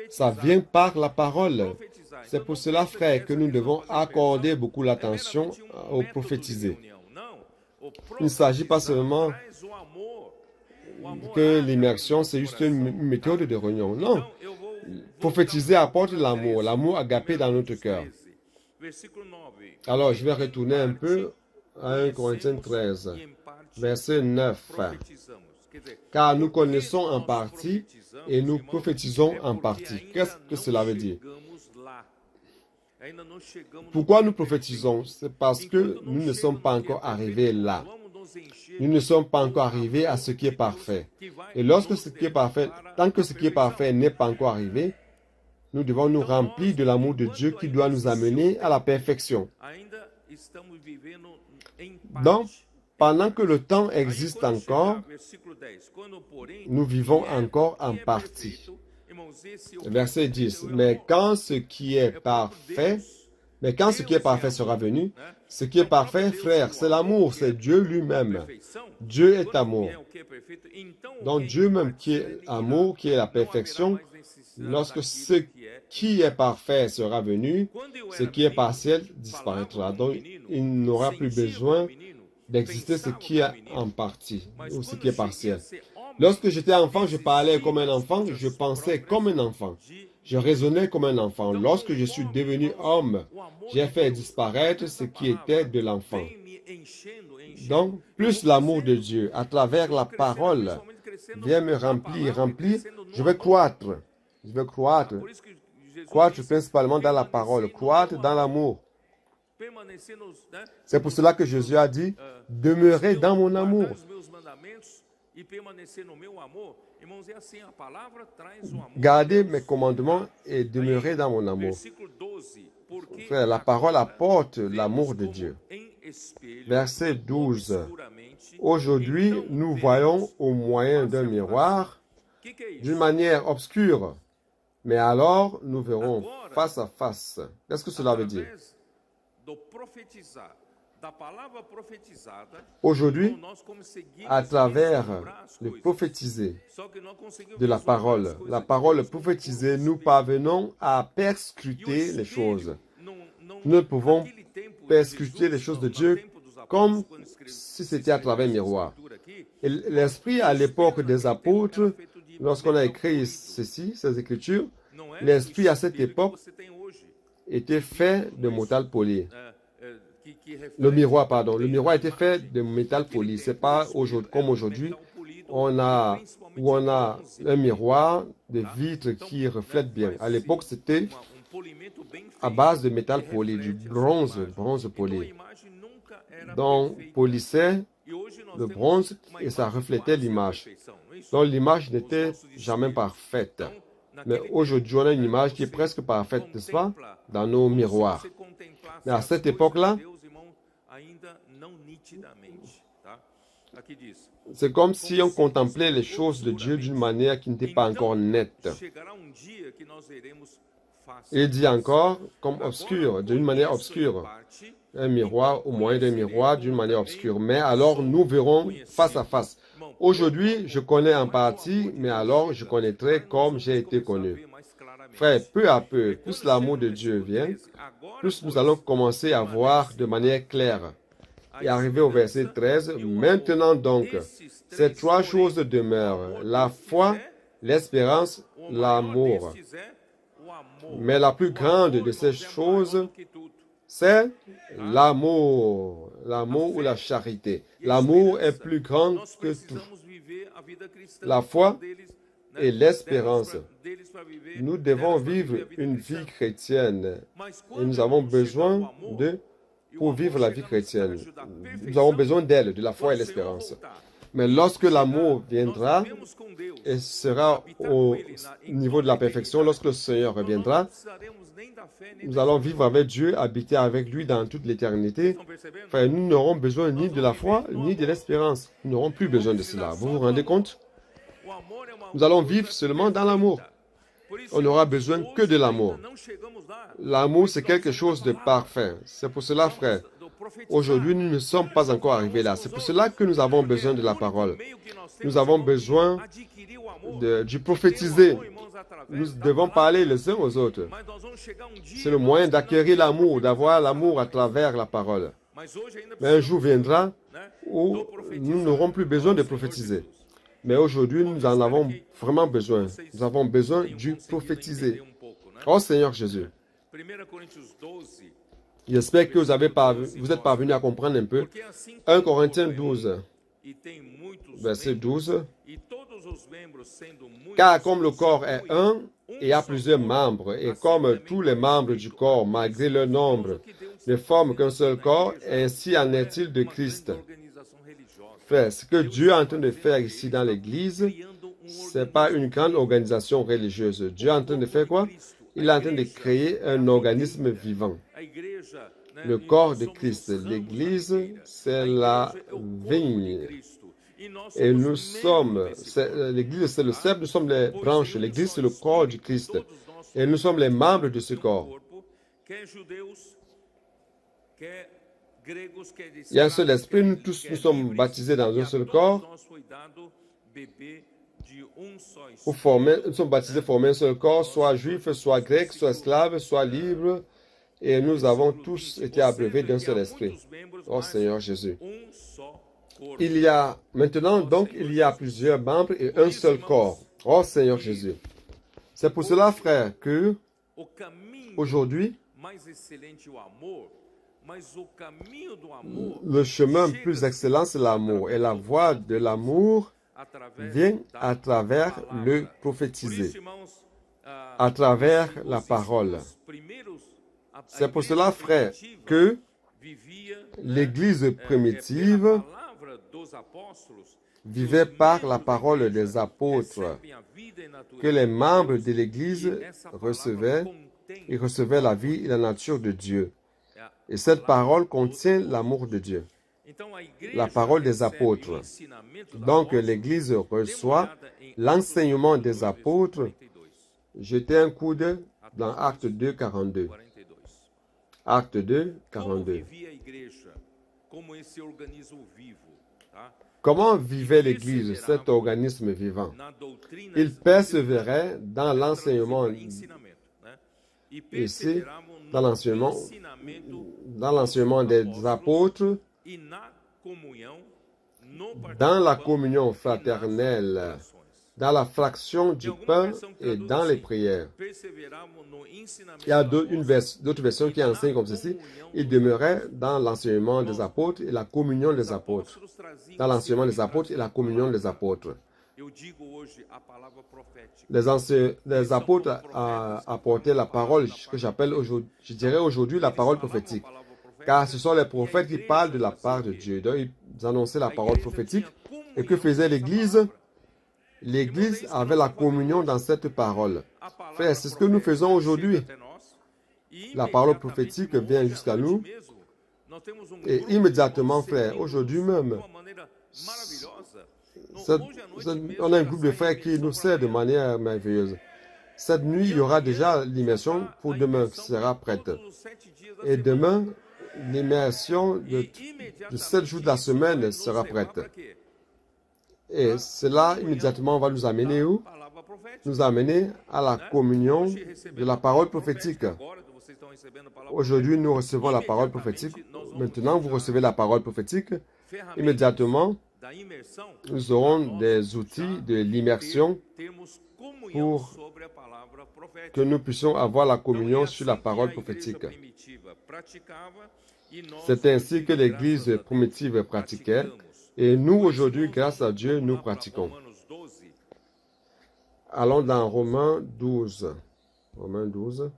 Ça vient par la parole. C'est pour cela, frère, que nous devons accorder beaucoup l'attention au prophétiser. Il ne s'agit pas seulement que l'immersion, c'est juste une méthode de réunion. Non. Prophétiser apporte l'amour, l'amour agapé dans notre cœur. Alors, je vais retourner un peu à 1 Corinthiens 13, verset 9. Car nous connaissons en partie et nous prophétisons en partie. Qu'est-ce que cela veut dire? Pourquoi nous prophétisons? C'est parce que nous ne sommes pas encore arrivés là. Nous ne sommes pas encore arrivés à ce qui est parfait. Et lorsque ce qui est parfait, tant que ce qui est parfait n'est pas encore arrivé, nous devons nous remplir de l'amour de Dieu qui doit nous amener à la perfection. Donc, pendant que le temps existe encore, nous vivons encore en partie. Verset 10. Mais quand ce qui est parfait sera venu, ce qui est parfait, frère, c'est l'amour, c'est Dieu lui-même. Dieu est amour. Donc Dieu même qui est amour, qui est la perfection, lorsque ce qui est parfait sera venu, ce qui est partiel disparaîtra. Donc il n'aura plus besoin d'exister ce qui est en partie, ou ce qui est partiel. Lorsque j'étais enfant, je parlais comme un enfant, je pensais comme un enfant. Je raisonnais comme un enfant. Lorsque je suis devenu homme, j'ai fait disparaître ce qui était de l'enfant. Donc, plus l'amour de Dieu, à travers la parole, vient me remplir, je vais croître. Je vais croître. Croître principalement dans la parole, croître dans l'amour. permanecer nos, né? C'est pour cela que Jésus a dit, demeurez dans mon amour. Guardar os meus mandamentos e permanecer no meu amor. Irmãos, é assim, a palavra traz o amor. Gardez mes commandements et demeurez dans mon amour. Versículo 12. Porque Frère, la parole apporte l'amour de Dieu. em espelho, Verset 12. obscuramente, Aujourd'hui, então nous vemos voyons au moyen d'un miroir, que é isso? d'une manière obscure, mais alors nous verrons face à face. Qu'est-ce que cela veut dire? Através do profetizar, da palavra profetizada, Aujourd'hui, então nós conseguimos à travers vislumbrar as le coisas. prophétisé Só que nós conseguimos de la vislumbrar as parole, coisas la que parole Deus tem prophétisée, por nous espelho. parvenons à E o perscruter les espelho choses. não- Nous ne pouvons naquele tempo de perscruter les Jesus, choses no- de no Dieu tempo dos apóstolos, comme quando escreve- si c'était à travers un escreveu essa miroir. escritura aqui, Et l'esprit à l'époque des apôtres, lorsqu'on a écrit ceci, ces écritures, não é l'esprit o à cette espelho que époque você tem hoje, était fait de métal poli. que reflete Le miroir, pardon. Le bem miroir a était fait imagem. de métal Naquele poli. tempo, C'est pas o espelho aujourd'hui, era comme aujourd'hui, metal polido, on a, principalmente où on a bronze. un miroir de vitre qui reflète bien. À l'époque, c'était Polimento bem à feito, base de métal que poli, du reflete essa bronze, imagem. bronze Então, a poli. imagem nunca era Donc, perfeita. polissait E hoje nós le temos bronze uma et ça imagem reflétait quase à l'image. perfeição, não é isso? Donc, l'image Os n'était nossos jamais espelhos. parfaite. Então, Mais naquele aujourd'hui, on a une tempo, image qui est você presque parfaite, n'est-ce pas? contempla Dans nos como se miroirs. você contemplasse Mais à as cette coisas époque-là, de Deus, irmão, ainda não nitidamente, tá? Aqui diz: c'est comme si on contemplait les choses de Dieu d'une manière qui n'était pas encore nette. chegará dia que nós veremos face Il a dit face. encore comme obscur, d'une manière obscure. Parte, Un miroir, au moyen d'un miroir, d'une manière obscure. Mais alors nous verrons face à face. Aujourd'hui, je connais en partie, mais alors je connaîtrai comme j'ai été connu. Frère, peu à peu, plus l'amour de Dieu vient, plus nous allons commencer à voir de manière claire. Et arrivé au verset 13, maintenant donc, ces trois choses demeurent, la foi, l'espérance, l'amour. Mais la plus grande de ces choses, c'est l'amour. L'amour ou la charité. L'amour est plus grand que tout. La foi et l'espérance. Nous devons vivre une vie chrétienne. Et nous avons besoin pour vivre la vie chrétienne. Nous avons besoin d'elle, de la foi et l'espérance. Mais lorsque l'amour viendra et sera au niveau de la perfection, lorsque le Seigneur reviendra, nous allons vivre avec Dieu, habiter avec lui dans toute l'éternité. Frère, nous n'aurons besoin ni de la foi, ni de l'espérance. Nous n'aurons plus besoin de cela. Vous vous rendez compte? Nous allons vivre seulement dans l'amour. On n'aura besoin que de l'amour. L'amour, c'est quelque chose de parfait. C'est pour cela, frère, aujourd'hui, nous ne sommes pas encore arrivés là. C'est pour cela que nous avons besoin de la parole. Nous avons besoin du prophétiser. Nous devons parler les uns aux autres. C'est le moyen d'acquérir l'amour, d'avoir l'amour à travers la parole. Mais un jour viendra où nous n'aurons plus besoin de prophétiser. Mais aujourd'hui, nous en avons vraiment besoin. Nous avons besoin du prophétiser. Oh Seigneur Jésus. J'espère que vous êtes parvenus à comprendre un peu. 1 Corinthiens 12, verset 12. Car comme le corps est un et a plusieurs membres, et comme tous les membres du corps, malgré leur nombre, ne forment qu'un seul corps, ainsi en est-il de Christ. Frère, ce que Dieu est en train de faire ici dans l'Église, ce n'est pas une grande organisation religieuse. Dieu est en train de faire quoi? Il est en train de créer un organisme vivant. Le corps de Christ. L'Église, c'est la vigne. Et nous sommes, l'Église, c'est le cep, nous sommes les branches. L'Église, c'est le corps du Christ. Et nous sommes les membres de ce corps. Il y a un seul esprit, nous tous nous sommes baptisés dans un seul corps. Nous sommes baptisés pour former un seul corps, soit juif, soit grec, soit esclave, soit libre. Et nous avons tous été abreuvés d'un seul esprit. Oh Seigneur Jésus. Il y a maintenant, donc, il y a plusieurs membres et un seul corps. Oh Seigneur Jésus. C'est pour cela, frère, que aujourd'hui, le chemin plus excellent, c'est l'amour. Et la voie de l'amour vient à travers le prophétisé, à travers la parole. C'est pour cela, frère, que l'Église primitive vivait par la parole des apôtres, que les membres de l'Église recevaient. Ils recevaient la vie et la nature de Dieu. Et cette parole contient l'amour de Dieu. La parole des apôtres. Donc l'Église reçoit l'enseignement des apôtres. Jetez un coup d'œil dans Acte 2, 42. Acte 2, 42. Comment vivait l'Église, cet organisme vivant? Il persévérait dans l'enseignement, ici, dans l'enseignement des apôtres, dans la communion fraternelle, dans la fraction du pain et dans les prières. Il y a d'autres versions qui enseignent comme ceci. Il demeurait dans l'enseignement des apôtres et la communion des apôtres. Dans l'enseignement des apôtres et la communion des apôtres. Les apôtres apportaient la parole que j'appelle aujourd'hui, je dirais aujourd'hui la parole prophétique. Car ce sont les prophètes qui parlent de la part de Dieu. Donc ils annonçaient la parole prophétique. Et que faisait l'Église? L'Église avait la communion dans cette parole. Frère, c'est ce que nous faisons aujourd'hui. La parole prophétique vient jusqu'à nous. Et immédiatement, frère, aujourd'hui même, on a un groupe de frères qui nous sert de manière merveilleuse. Cette nuit, il y aura déjà l'immersion pour demain qui sera prête. Et demain, l'immersion de 7 jours de la semaine sera prête. Et cela, immédiatement, va nous amener où? Nous amener à la communion de la parole prophétique. Aujourd'hui, nous recevons la parole prophétique. Maintenant, vous recevez la parole prophétique. Immédiatement, nous aurons des outils de l'immersion pour que nous puissions avoir la communion sur la parole prophétique. C'est ainsi que l'Église primitive pratiquait. Et nous, aujourd'hui, grâce à Dieu, nous pratiquons. Allons dans Romains 12. Romains 12.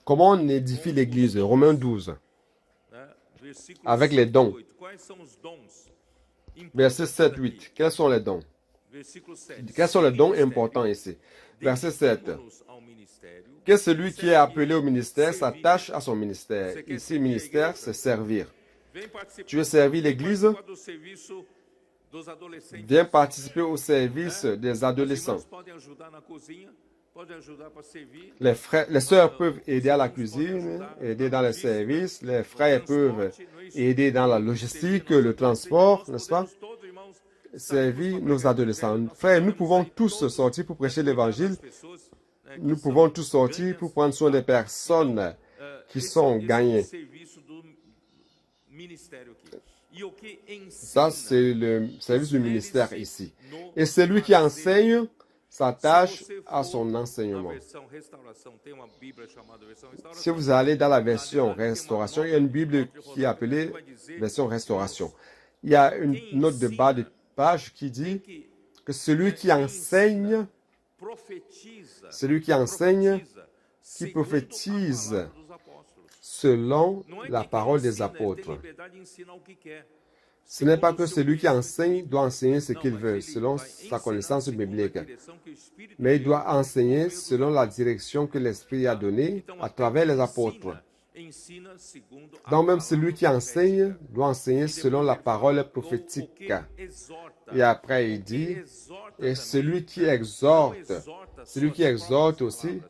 Comment on édifie l'Église? Romains 12. Avec les dons. Verset 7, 8. Quels sont les dons? Quels sont les dons importants ici? Verset 7. Que celui qui est appelé au ministère s'attache à son ministère. Ici, ministère, c'est servir. Tu veux servir l'Église? Viens participer au service des adolescents. Les sœurs peuvent aider à la cuisine, aider dans les services. Les frères peuvent aider dans la logistique, le transport, n'est-ce pas? Servir nos adolescents. Frères, nous pouvons tous sortir pour prêcher l'Évangile. Nous pouvons tous sortir pour prendre soin des personnes qui sont gagnées. Ça, c'est le service du ministère ici. Et celui qui enseigne s'attache à son enseignement. Si vous allez dans la version Restauration, il y a une Bible qui est appelée version Restauration. Il y a une note de bas de page qui dit que celui qui enseigne, qui prophétise selon la parole des apôtres. Ce n'est pas que celui qui enseigne doit enseigner ce qu'il veut, selon sa connaissance biblique, mais il doit enseigner selon la direction que l'Esprit a donnée à travers les apôtres. Donc même celui qui enseigne doit enseigner selon la parole prophétique. Et après il dit, et celui qui exhorte aussi,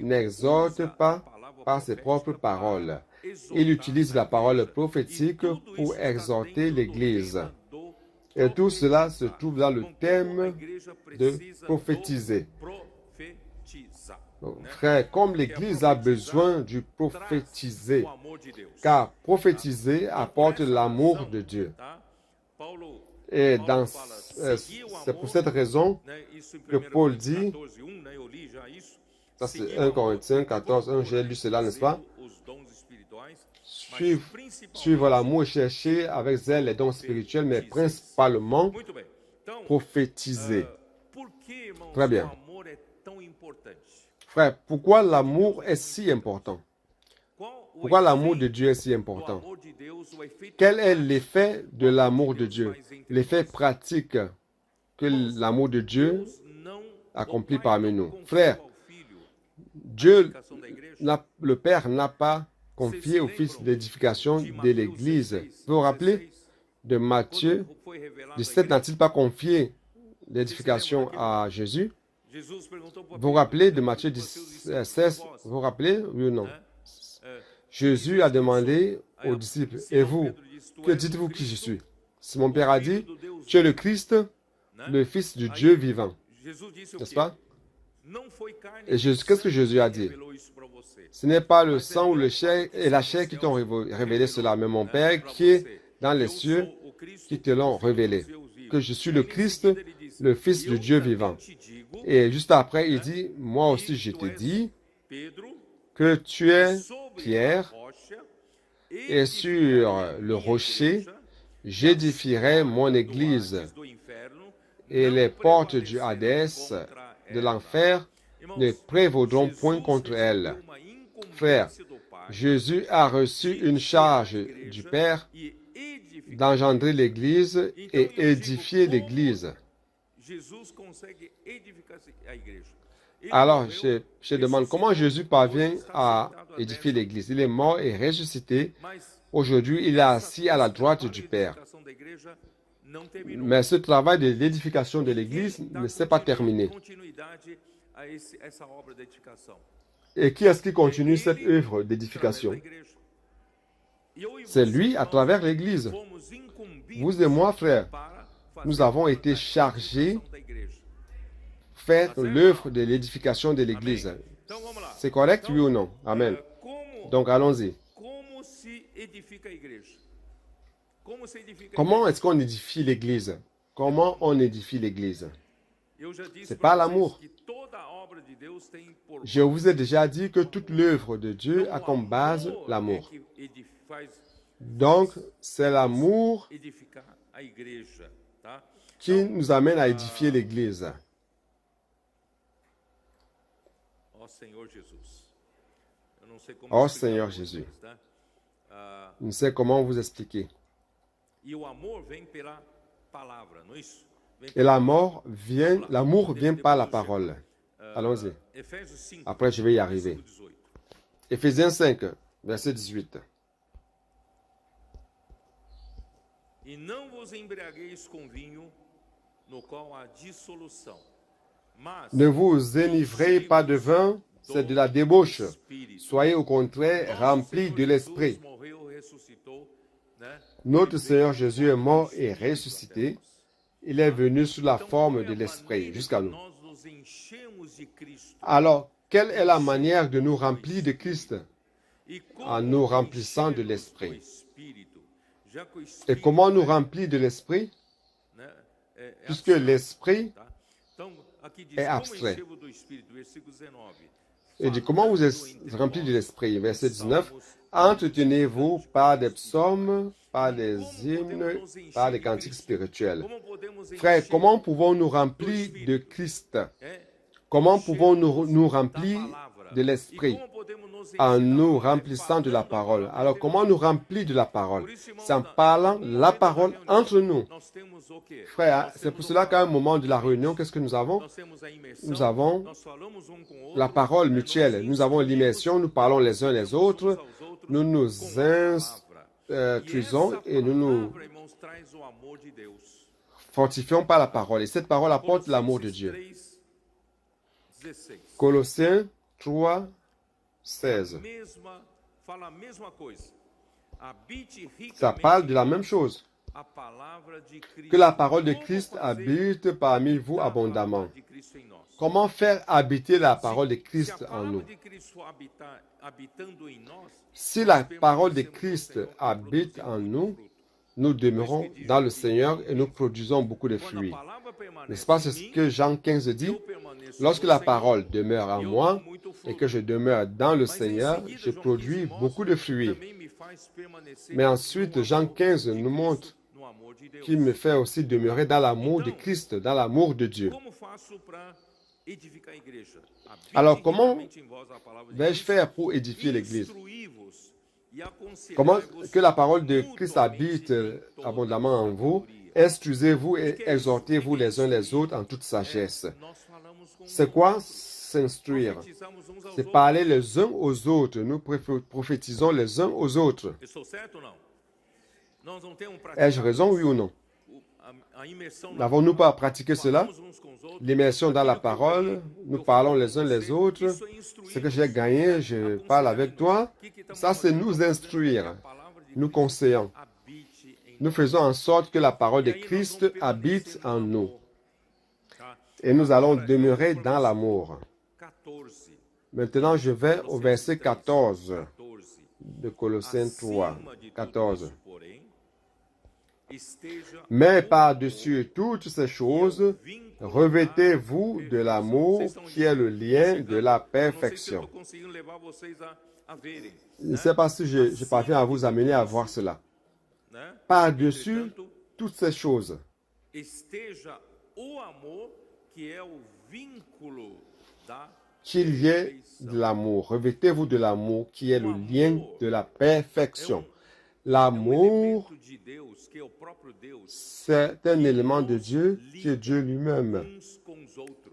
n'exhorte pas par ses propres paroles. Il utilise la parole prophétique pour exhorter l'Église. Et tout cela se trouve dans le thème de prophétiser. Donc, frère, comme l'Église a besoin du prophétiser, car prophétiser apporte l'amour de Dieu. Et c'est pour cette raison que Paul dit, ça c'est 1 Corinthiens 14, 1, j'ai lu cela, n'est-ce pas? Suivre l'amour et chercher avec zèle les dons spirituels, mais principalement prophétiser. Très bien. Frère, pourquoi l'amour est si important? Qual o Pourquoi l'amour de efeito Dieu est si do important? amor de Deus, o efeito Quel est prático l'effet de do amor l'amour de de Deus Dieu? faz entre L'effet nós? pratique que l'amour de Dieu Deus não, o accomplit Pai parmi não nous. confiou Frère, ao Filho a Dieu, edificação da igreja. le Père n'a pas Vocês confié se au Fils lembram l'édification de de Mateus l'Église. 16, Vous vous rappelez 16, de Matthieu quando foi revelado à 17, igreja? n'a-t-il pas confié l'édification à Jésus? Jesus perguntou para Vous vous Pedro, rappelez de né, Matthieu para seus 16, discípulos, e vós, vous vous rappelez, oui ou non? né? Jésus a demandé aux Aí disciples, et Simão vous, Pedro disse, tu que és o dites-vous qui je Cristo, suis? Simon Pierre a dit, Filho do Deus tu es le vivo, Christ, né? le Fils du Aí Dieu vivant. Jesus disse o N'est-ce quê? pas? Não foi carne Et Jésus, nem qu'est-ce que sangue Jésus que a dit? revelou isso para você. Ce n'est pas le sang ou le chair et la chair qui t'ont révélé cela, mais mon Père qui est dans les cieux Eu sou o Cristo, qui te l'ont o Filho révélé. do Deus vivo. Que je suis Aí le em Christ, seguida ele disse, le Fils eu du Dieu também vivant. te digo, Et juste après, il dit, moi aussi je que te tu es dis Pedro, que tu es sobre a Pierre, rocha, et sur le rocher, j'édifierai mon église, et les portes du Hadès, de l'enfer, ne prévaudront point contre elle. Frère, Jésus a reçu une charge du Père d'engendrer l'Église et édifier l'Église. Alors, je demande comment Jésus parvient à édifier l'Église. Il est mort et ressuscité. Aujourd'hui, il est assis à la droite du Père. Mais ce travail de l'édification de l'Église ne s'est pas terminé. Et qui est-ce qui continue cette œuvre d'édification? C'est lui à travers l'Église. Vous et moi, frères, nous avons été chargés de faire l'œuvre de l'édification de l'Église. C'est correct, oui ou non? Amen. Donc, allons-y. Comment est-ce qu'on édifie l'Église? Comment on édifie l'Église? C'est pas l'amour. Je vous ai déjà dit que toute l'œuvre de Dieu a comme base l'amour. Donc, c'est l'amour qui nous amène à édifier l'Église. Oh Seigneur Jésus. Je ne sais comment vous expliquer. Et l'amour vient par la parole. Allons-y. Après, je vais y arriver. Éphésiens 5, verset 18. E não vos embriagueis com vinho, no qual há dissolução. Mas ne vous enivrez pas de vin, c'est de la débauche. Soyez au contraire remplis de l'Esprit. Notre Seigneur Jésus est mort et ressuscité. Il est venu sous la forme de l'Esprit jusqu'à nous. Alors, quelle est la manière de nous remplir de Christ? En nous remplissant de l'Esprit. Et comment nous remplir de l'Esprit? Puisque l'Esprit est abstrait. Et dit, comment vous êtes remplis de l'Esprit? Verset 19. Entretenez-vous par des psaumes, par des hymnes, par des cantiques spirituels. Frères, comment pouvons-nous remplir de Christ? Comment pouvons-nous nous remplir de l'Esprit? En nous remplissant de la parole. Alors, comment nous remplir de la parole? C'est en parlant la parole entre nous. Frère, c'est pour cela qu'à un moment de la réunion, qu'est-ce que nous avons? Nous avons la parole mutuelle. Nous avons l'immersion, nous parlons les uns les autres, nous nous instruisons et nous nous fortifions par la parole. Et cette parole apporte l'amour de Dieu. Colossiens 3, 16. Ça parle de la même chose. Que la parole de Christ habite parmi vous abondamment. Comment faire habiter la parole de Christ en nous? Si la parole de Christ habite en nous, nous demeurons dans le Seigneur et nous produisons beaucoup de fruits. N'est-ce pas ce que Jean 15 dit? Lorsque la parole demeure en moi et que je demeure dans le Seigneur, je produis beaucoup de fruits. Mais ensuite, Jean 15 nous montre qu'il me fait aussi demeurer dans l'amour de Christ, dans l'amour de Dieu. Alors, comment vais-je faire pour édifier l'Église? Comment que la parole de Christ habite abondamment en vous? Instruisez-vous et exhortez-vous les uns les autres en toute sagesse. C'est quoi s'instruire? C'est parler les uns aux autres. Nous prophétisons les uns aux autres. Ai-je raison, oui ou non? N'avons-nous pas pratiqué cela? L'immersion dans la parole, nous parlons les uns les autres. Ce que j'ai gagné, je parle avec toi. Ça, c'est nous instruire. Nous conseillons. Nous faisons en sorte que la parole de Christ habite en nous. Et nous allons demeurer dans l'amour. Maintenant, je vais au verset 14 de Colossiens 3, 14. Mais par-dessus toutes ces choses, revêtez-vous de l'amour qui est le lien de la perfection. Je ne sais pas si je parviens à vous amener à voir cela. Par-dessus toutes ces choses. Qu'il y ait de l'amour. Revêtez-vous de l'amour qui est le lien de la perfection. L'amour, c'est un élément de Dieu qui est Dieu lui-même,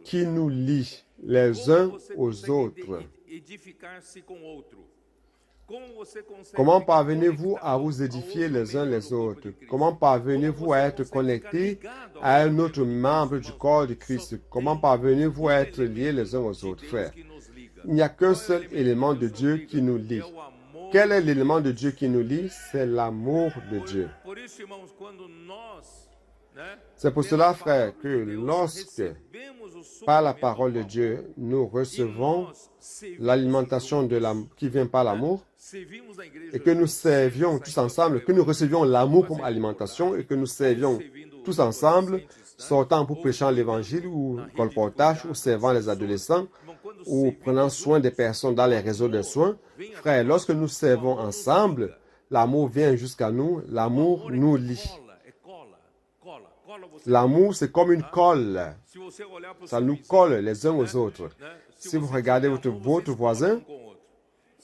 qui nous lie les uns aux autres. Comment parvenez-vous à vous édifier les uns les autres? Comment parvenez-vous à être connectés à un autre membre du corps de Christ? Comment parvenez-vous à être liés les uns aux autres, frères? Il n'y a qu'un seul élément de Dieu qui nous lie. Quel est l'élément de Dieu qui nous lie? C'est l'amour de Dieu. C'est pour cela, frère, que lorsque, par la parole de Dieu, nous recevons l'alimentation qui vient par l'amour, et que nous servions tous ensemble, que nous recevions l'amour comme alimentation, et que nous servions tous ensemble, sortant pour prêcher l'évangile, ou colportage, ou servant les adolescents, ou prenant soin des personnes dans les réseaux de soins. Frère, lorsque nous servons ensemble, l'amour vient jusqu'à nous, l'amour nous lie. L'amour, c'est comme une colle. Ça nous colle les uns aux autres. Si vous regardez votre voisin,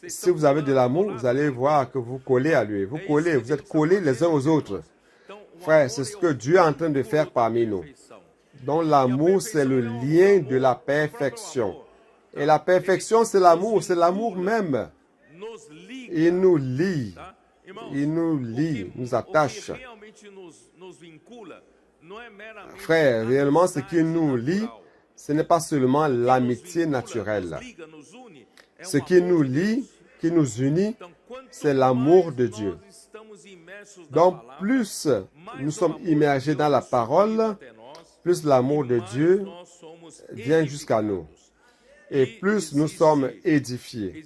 si vous avez de l'amour, vous allez voir que vous collez à lui. Vous êtes collés les uns aux autres. Frère, c'est ce que Dieu est en train de faire parmi nous. Donc l'amour, c'est le lien de la perfection. Et la perfection, c'est l'amour même. Il nous lie, nous attache. Frère, réellement, ce qui nous lie, ce n'est pas seulement l'amitié naturelle. Ce qui nous lie, qui nous unit, c'est l'amour de Dieu. Donc, plus nous sommes immergés dans la parole, plus l'amour de Dieu vient jusqu'à nous. Et plus nous sommes édifiés.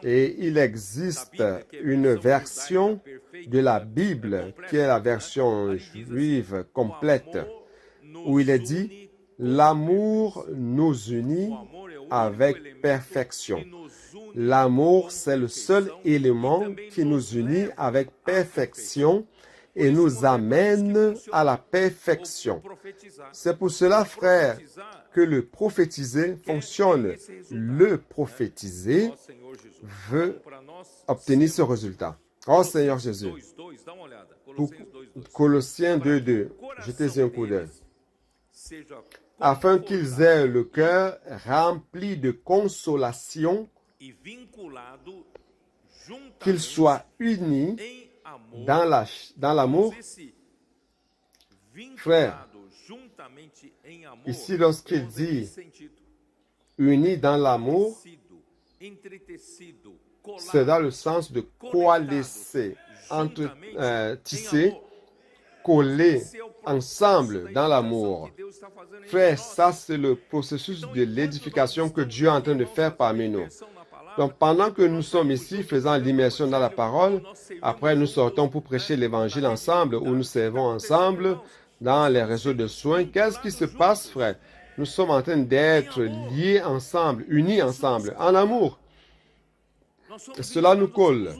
Et il existe une version de la Bible, qui est la version juive complète, où il est dit, l'amour nous unit avec perfection. L'amour, c'est le seul élément qui nous unit avec perfection et nous amène à la perfection. C'est pour cela, frère, que le prophétiser fonctionne. Le prophétiser veut obtenir ce résultat. Oh Seigneur Jésus. Pour Colossiens 2:2, jetez un coup d'œil. Afin qu'ils aient le cœur rempli de consolation, qu'ils soient unis dans l'amour. Frère, ici lorsqu'il dit unis dans l'amour, c'est dans le sens de coalescer, tisser, coller ensemble dans l'amour. Frère, ça c'est le processus de l'édification que Dieu est en train de faire parmi nous. Donc pendant que nous sommes ici faisant l'immersion dans la parole, après nous sortons pour prêcher l'évangile ensemble ou nous servons ensemble dans les réseaux de soins. Qu'est-ce qui se passe, frère? Nous sommes en train d'être liés ensemble, unis ensemble, en amour. Cela nous colle.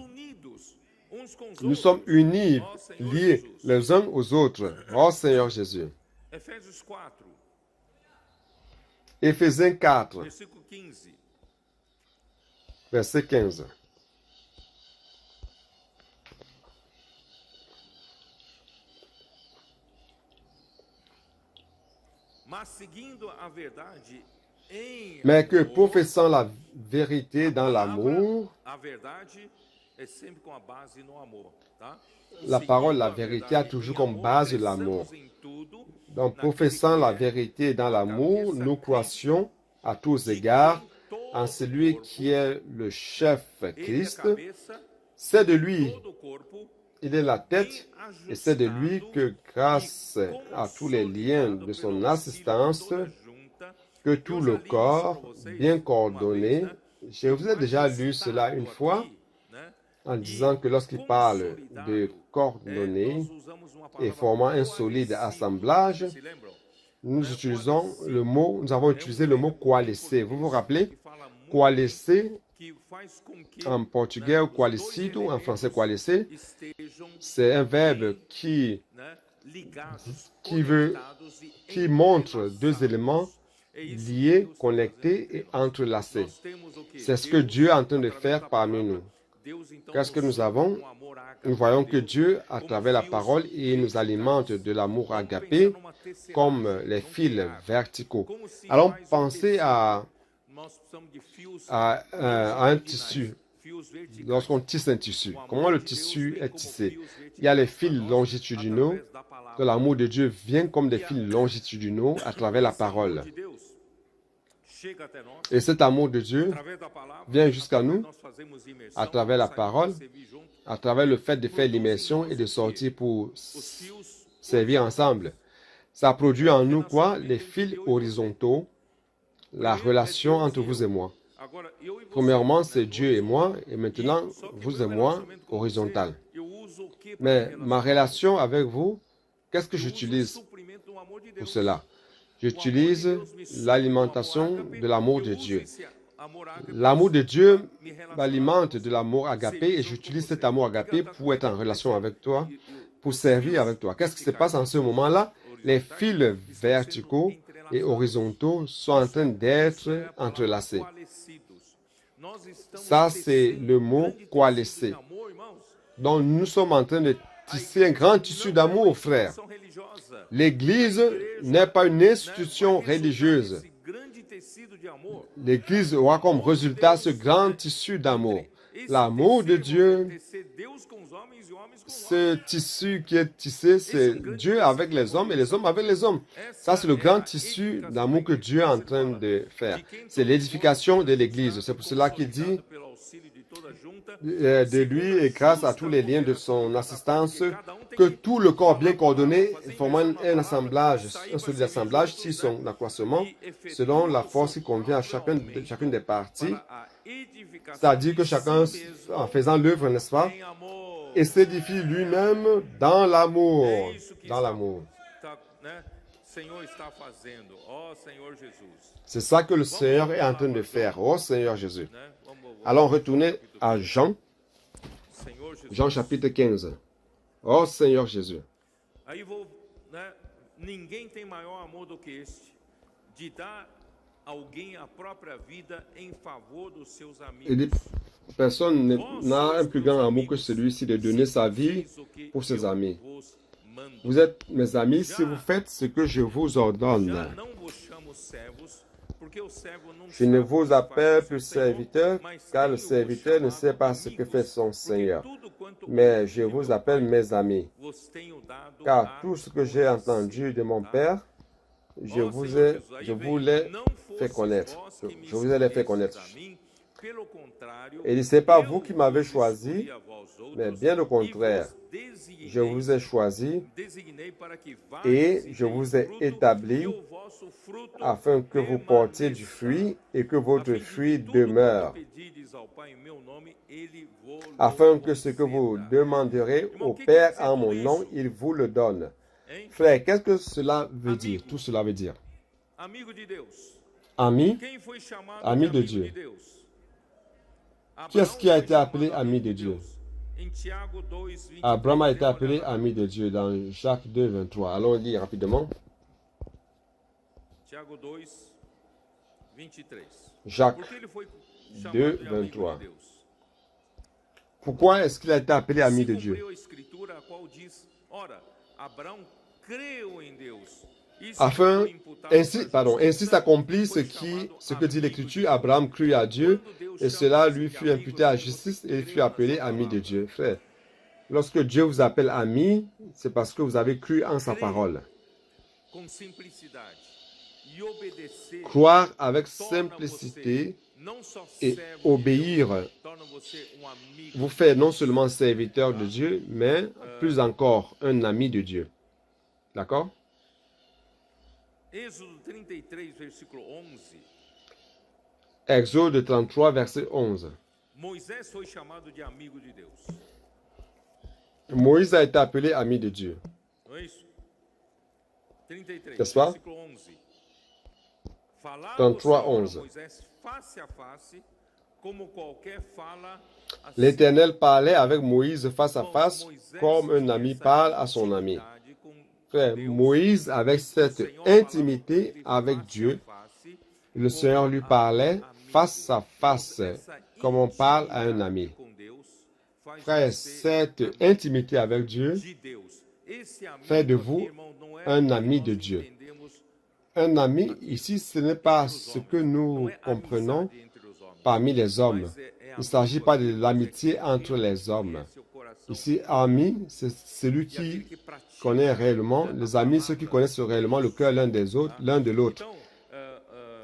Nous sommes unis, liés les uns aux autres. Oh Seigneur Jésus. Éphésiens 4, versículo 15. verset 15. Mas seguindo a verdade em Mais que amor, professant la vérité dans l'amour, a verdade é sempre com a base no amor, tá? la parole, la Seguindo a vérité a verdade toujours em comme amor, base l'amour. cresçamos em tudo Donc, naquele professant que la é vérité dans a l'amour, cabeça, nous Cristo, croissions à tous de égards quem todo en o celui corpo, qui est le chef ele é a Christ. cabeça, C'est de e lui, todo o corpo il est la bem tête, et c'est de lui ajustado que, grâce e à tous les liens de son pelo auxílio de assistance, toda junta. que tout Eu le já li isso corps, para vocês bien uma vez, coordonné, né? je vous ai déjà lu cela une fois, Aqui, né? en E disant que lorsqu'il parle de consolidado, coordonner nós usamos uma et palavra formant un solide coalescido. assemblage, Se lembram? nous utilisons le mot, nous avons utilisé le mot coalescer. Vous vous rappelez? Que fala muito Coalescer que faz com que, en portugais, né, ou os dois coalescido, en français coalescer, estejam, c'est un verbe qui né, ligados, qui veut- conectados e qui montre deux entrelaçados. éléments É isso que liés, Deus está connectés fazendo. et entrelacés. Nós temos o quê? C'est ce que Deus, Dieu est en train de através faire da parmi palavra, nous. Deus, então, Qu'est-ce que nos nous avons? une um amor ágape Nous voyons de que Deus, Dieu, à como travers la fios parole, il nous alimente de l'amour agapé Vamos pensar numa tecelagem comme les fils nuclear. verticaux. Como se Allons faz um penser tecido. à Nós precisamos de fios un longitudinais, tissu. fios verticais. Lorsqu'on tisse un tissu, O amor comment le de Deus tissu vem est como tissé? fios Il y a les verticais fils para nós, longitudinaux, através da palavra. que l'amour de Dieu vient comme des fils longitudinaux à travers la Esse amor parole. de Deus chega até nós, Et cet amour de Dieu, através da palavra, vient jusqu'à através nous, nós fazemos imersão, à travers la saímos parole, para servir junto. à travers le fait de faire l'immersion et de sortir pour Os fios servir ensemble. Ça produit en nous quoi? Les fils horizontaux, la relation entre vous et moi. Agora, eu e você, Premièrement, né, c'est Dieu et moi, et maintenant, só que vous meu et moi, relacionamento com horizontal. você, eu uso o quê para Mais me ma relacionar? relation avec vous, qu'est-ce que Eu uso o j'utilise suprimento do amor de pour Deus. cela? O amor J'utilise de Deus me supre l'alimentation do amor ágape, de l'amour eu de uso Dieu. esse amor ágape L'amour de Dieu para me relacionar m'alimente com de você. l'amour agapé et j'utilise cet amour agapé pour être en relation avec toi, E- e- pour os servir fios avec toi. Qu'est-ce qui se passe en ce moment-là? Les fils verticaux et horizontaux sont en train d'être entrelacés. Ça, c'est le mot coalescer. Donc, nous sommes en train de tisser un grand tissu d'amour, frère. L'Église n'est pas une institution religieuse. L'Église aura comme résultat ce grand tissu d'amour. L'amour de Dieu, ce tissu qui est tissé, c'est Dieu avec les hommes et les hommes avec les hommes. Ça, c'est le grand tissu d'amour que Dieu est en train de faire. C'est l'édification de l'Église. C'est pour cela qu'il dit de lui et grâce à tous les liens de son assistance, que tout le corps bien coordonné formant un assemblage, un solide assemblage, si son accroissement, selon la force qui convient à chacune des parties, c'est-à-dire que chacun, en faisant l'œuvre, n'est-ce pas, et s'édifie lui-même dans l'amour. Dans l'amour. C'est ça que le Seigneur est en train de faire. Oh Seigneur Jésus. Allons retourner à Jean. Jean chapitre 15. Oh Seigneur Jésus. Aí vou, né? Ninguém tem maior amor do que este, de dar alguém a própria vida em favor dos seus Il dit, amigos. personne n'a un plus grand amour que celui-ci de donner sa vie pour ses amis. Vous êtes mes amis si vous faites ce que je vous ordonne. Já não vos chamo servos, porque o servo não Je ne sabe vous o que appelle faz plus seu senhor, serviteur, mas car le tenho-vos serviteur ne chamado sait pas ce que amigos, fait son porque Seigneur. tudo quanto Mais ouvi je de vous meu appelle Pai mes amis, vos tenho dado car a tout ce que j'ai entendu de mon Père, je Ó vous Senhor ai, Jesus, aí je vem, vous l'ai não fait fostes connaître. vós que me Je vous ai les fait escolhestes connaître. a mim, pelo contrário, Et ce n'est pas eu vous qui m'avez vos choisi, escolhi a vós outros, mais bien au e contraire. vos designei, Je vous ai choisi designei para que et vades je e vous deis ai fruto, établi e o vosso fruto afin que vous portiez du fruit et que votre fruit demeure, afin que ce que vous demanderez au Père en mon nom, il vous le donne. Frère, qu'est-ce que cela veut dire? Tout cela veut dire. Amigo de Deus. Ami, Quem foi chamado Ami de de amigo Dieu. de Deus? Qui est-ce qui a Abraão été foi appelé chamado ami amigo de Dieu? Deus. Em Tiago 2, 23, Abraham a été olha appelé lá. ami de Dieu dans Jacques 2, 23. Allons lire rapidement. Tiago 2, Jacques Porque ele foi chamado 2, de amigo 23. de Deus. Pourquoi est-ce qu'il a été appelé ami Se de Dieu? cumpriu a escritura a qual diz: ora, Abraão creu em Deus. Isso Afin, foi imputado ainsi s'accomplit ce que dit l'Écriture, Abraham crut à Dieu, et cela lui fut imputé à justice, et il fut appelé ami de Dieu. Frère, lorsque Dieu vous appelle ami, c'est parce que vous avez cru en sa parole. com simplicidade e obedecer Croire avec torna simplicité você não só et servo de obéir Deus, torna você amigo. vous fait non seulement serviteur de Dieu, mais plus encore un ami de Dieu. D'accord? Êxodo 33, versículo 11. Exode 33, verset 11. Moisés foi chamado de amigo de Deus. Moïse a été appelé ami de Dieu. Não é isso? 33, N'est-ce pas? versículo 11. Falava 33, o Senhor a 11. Moisés face a face, como qualquer fala a seu L'Éternel parlait avec Moïse face à face, comme un ami parle à son ami. intimidade com Frère, Deus. Moïse, avec cette O Senhor falava intimité com ele avec face a Dieu, face, le Seigneur lui parlait face à face, comme on parle à un ami. com Deus, faz Frère, você cette intimité avec Dieu de Deus. Esse amigo fait de aqui, vous irmão, não é un o que ami nós de Dieu. entendemos Un ami, ici, ce n'est pas ce que nous não é comprenons amizade entre os homens, parmi les hommes. mas é Il ne s'agit pas de l'amitié entre les hommes. seu coração. Ici, ami, c'est celui qui connaît réellement, les amis, ceux qui connaissent réellement le cœur l'un des autres, l'un de l'autre. Então,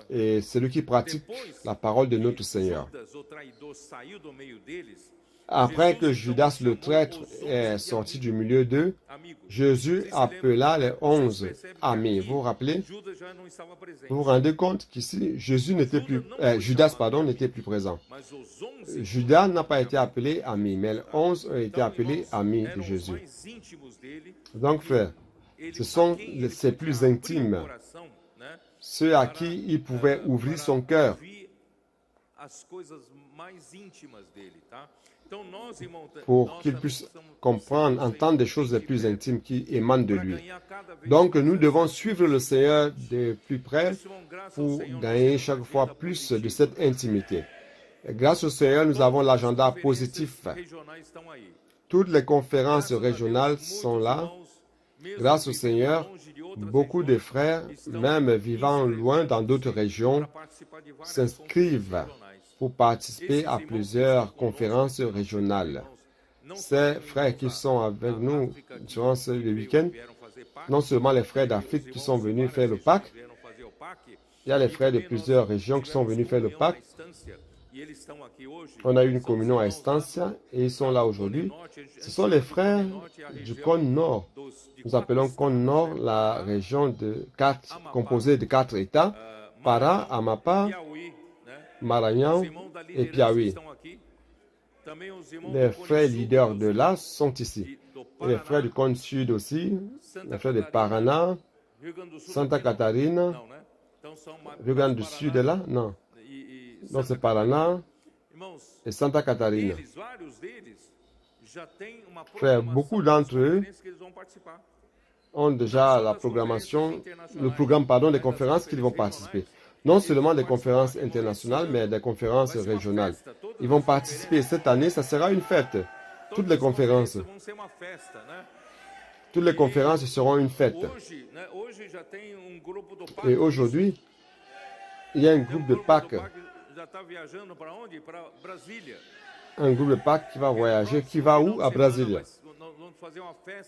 Et celui qui pratique la parole de notre Seigneur. Judas, o traidor, saiu do meio deles, Après que Judas le traître est sorti du milieu d'eux, amigos. Jésus appela les 11 amis. Vous vous rappelez? Judas já não estava presente, Vous vous rendez compte qu'ici, Judas n'était plus présent. mas os 11 Judas n'a pas été appelé ami, mais les 11 ont été appelés amis de eram os Jésus. mais íntimos dele. Donc, frère, Ele, ce sont a quem ele ses podia plus abrir o intimes, coração, né, ceux à qui il pouvait ouvrir son cœur ouvir as coisas mais íntimas dele, tá? Então, nós, irmãos, pour nós qu'il também puisse precisamos comprendre, seguir o entendre des Senhor choses les de plus perto, intimes qui émanent de para lui. ganhar cada vez Donc, mais nous devons essa suivre le Seigneur de plus près Isso, irmão, graças ao pour Senhor, nós gagner temos chaque uma fois vida plus positiva. de cette intimité. Et grâce au Seigneur, nous avons l'agenda positif. Regionais estão aí. Toutes les conférences Graças a Deus, régionales muitos sont là. irmãos, mesmo Grâce au vivendo Seigneur, longe de outras beaucoup de regiões, frères, estão même vivant loin dans d'autres régions, para participar de várias s'inscrivent conferências regionais. pour participer à plusieurs conférences régionales. Ces frères qui sont avec nous durant ce week-end, non seulement les frères d'Afrique qui sont venus faire le Pâques, il y a les frères de plusieurs régions qui sont venus faire le Pâques. On a eu une communion à Estancia et ils sont là aujourd'hui. Ce sont les frères du cône Nord. Nous appelons cône Nord la région composée de 4 États, Pará, Amapá, Maranhão et Piauí. Les frères leaders de là sont ici. Et les frères du cône Sud aussi, les frères de Paraná, Santa Catarina, Rio Grande du Sud est là? Non. Non, c'est Paraná et Santa Catarina. Frère, beaucoup d'entre eux ont déjà la programmation, le programme des conférences qu'ils vont participer. Non seulement des conférences internationales, mais des conférences régionales. Ils vont participer cette année, ça sera une fête. Toutes les conférences seront une fête. Et aujourd'hui, il y a un groupe de Pâques. Un groupe de Pâques qui va voyager. Qui va où? À Brasilia.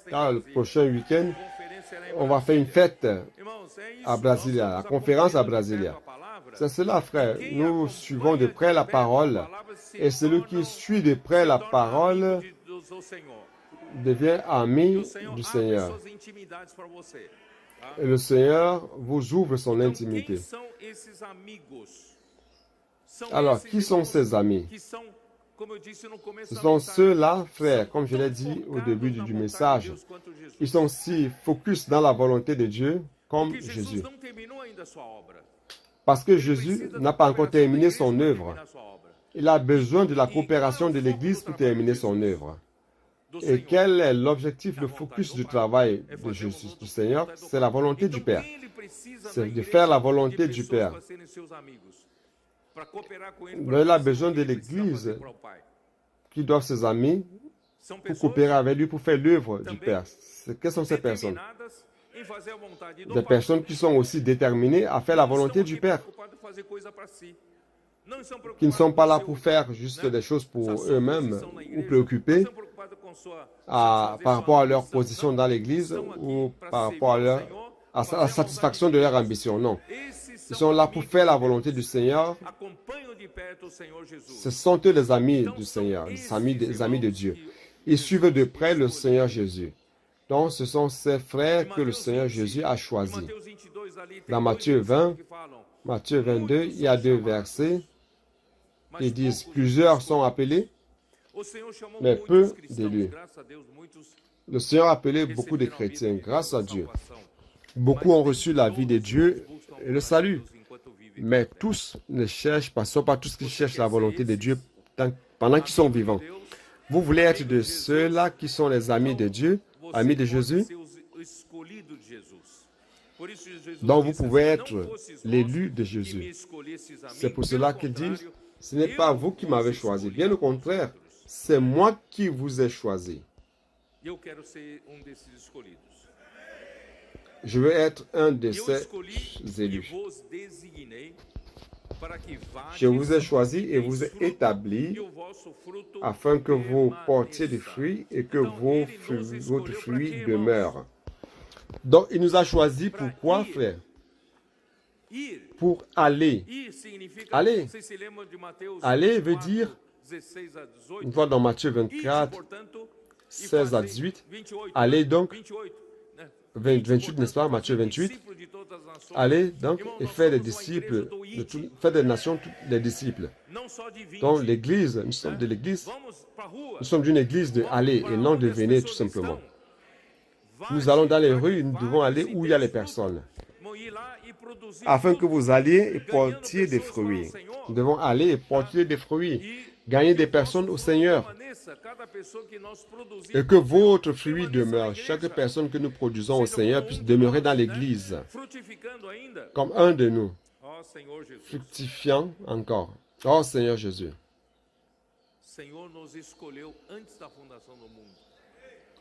Car le prochain week-end, on va faire une fête à Brasilia, la conférence à Brasilia. C'est cela, frère. Nous suivons de près la parole. Et celui qui suit de près la parole devient ami du Seigneur. Et le Seigneur vous ouvre son intimité. Alors, qui sont ces amis? Ce sont ceux-là, frères, comme je l'ai dit au début du message. Ils sont si focus dans la volonté de Dieu comme Jésus. Parce que Jésus n'a pas encore terminé son œuvre. Il a besoin de la coopération de l'Église pour terminer son œuvre. Et quel est l'objectif, le focus du travail de Jésus, du Seigneur? C'est la volonté du Père. C'est de faire la volonté du Père. Il a besoin de l'Église qui doivent ses amis pour coopérer avec lui, pour faire l'œuvre du Père. Quelles sont ces personnes? Des personnes qui sont aussi déterminées à faire la volonté du Père, qui ne sont pas là pour faire juste des choses pour eux-mêmes ou préoccupés par rapport à leur position dans l'Église ou par rapport à la satisfaction de leur ambition. Non. Ils sont là pour faire la volonté du Seigneur. Ce sont eux les amis du Seigneur, les amis de Dieu. Ils suivent de près le Seigneur Jésus. Donc, ce sont ces frères que le Seigneur Jésus a choisis. Dans Matthieu 20, Matthieu 22, il y a 2 versets qui disent « Plusieurs sont appelés, mais peu d'élus. » Le Seigneur a appelé beaucoup de chrétiens, grâce à Dieu. Beaucoup ont reçu la vie de Dieu et le salut. Mais tous ne cherchent pas, ce ne sont pas tous qui cherchent la volonté de Dieu pendant qu'ils sont vivants. Vous voulez être de ceux-là qui sont les amis de Dieu, amis de Jésus? Donc vous pouvez être l'élu de Jésus. C'est pour cela qu'il dit, ce n'est pas vous qui m'avez choisi. Bien au contraire, c'est moi qui vous ai choisi. Je veux être un de ces élus. Je vous ai choisi et vous ai établi afin que vous portiez des fruits et que votre fruit demeure. Donc, il nous a choisis pourquoi, frère? Pour aller. Aller. Aller veut dire, une fois dans Matthieu 24, 16 à 18, aller donc, 28, n'est-ce pas, Matthieu 28, allez donc et faire des disciples, faire des nations, des disciples. Donc l'Église, nous sommes de l'Église, nous sommes d'une Église de aller et non de venir tout simplement. Nous allons dans les rues, nous devons aller où il y a les personnes. Afin que vous alliez et portiez des fruits. Nous devons aller et porter des fruits, gagner des personnes au Seigneur. Et que votre fruit demeure. Chaque personne que nous produisons au Seigneur puisse demeurer dans l'Église. Comme un de nous. Fructifiant encore. Oh Seigneur Jésus.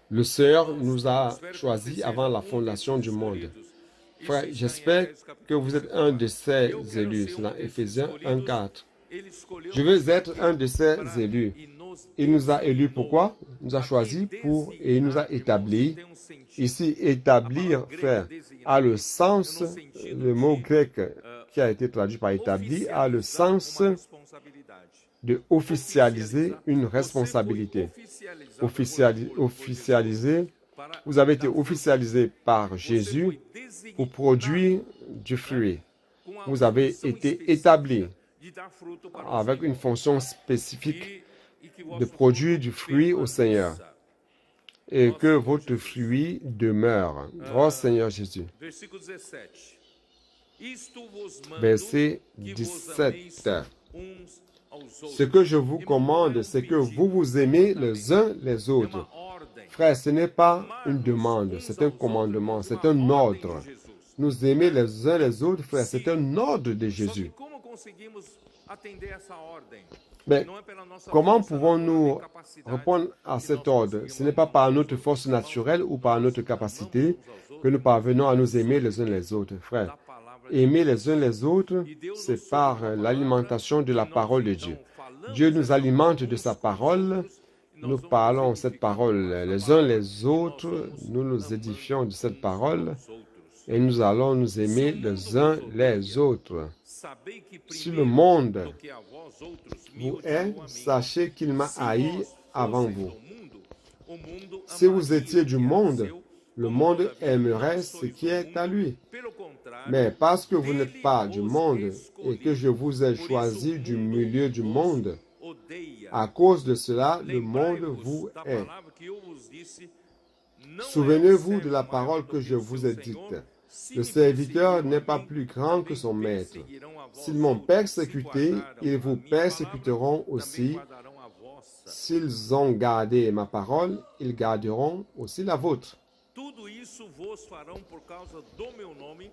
Le Seigneur nous a choisis avant la fondation du monde. Frère, j'espère que vous êtes un de ces élus. C'est dans Éphésiens 1:4. Je veux être un de ces élus. Il nous a élus pourquoi? Il nous a choisis pour et il nous a établis. Ici, établir, frère, a le sens, le mot grec qui a été traduit par établi, a le sens de officialiser une responsabilité. Officialiser, vous avez été officialisé par Jésus pour produire du fruit. Vous avez été établi avec une fonction spécifique de produire du fruit au Seigneur et que votre fruit demeure. Oh Seigneur Jésus. Verset 17. Ce que je vous commande, c'est que vous vous aimez les uns les autres. Frère, ce n'est pas une demande, c'est un commandement, c'est un ordre. Nous aimer les uns les autres, frère, c'est un ordre de Jésus. Mais comment pouvons-nous répondre à cet ordre? Ce n'est pas par notre force naturelle ou par notre capacité que nous parvenons à nous aimer les uns les autres, frère. Aimer les uns les autres, c'est par l'alimentation de la parole de Dieu. Dieu nous alimente de sa parole. Nous parlons cette parole les uns les autres. Nous nous édifions de cette parole. Et nous allons nous aimer les uns les autres. Si le monde vous hait, sachez qu'il m'a haï avant vous. Si vous étiez du monde, le monde aimerait ce qui est à lui. Mais parce que vous n'êtes pas du monde et que je vous ai choisi du milieu du monde, à cause de cela, le monde vous hait. Souvenez-vous de la parole que je vous ai dite. Le serviteur n'est pas plus grand que son maître. S'ils m'ont persécuté, ils vous persécuteront aussi. vossa. S'ils ont gardé ma parole, ils garderont aussi la vôtre. Tudo isso vos farão por causa do meu nome,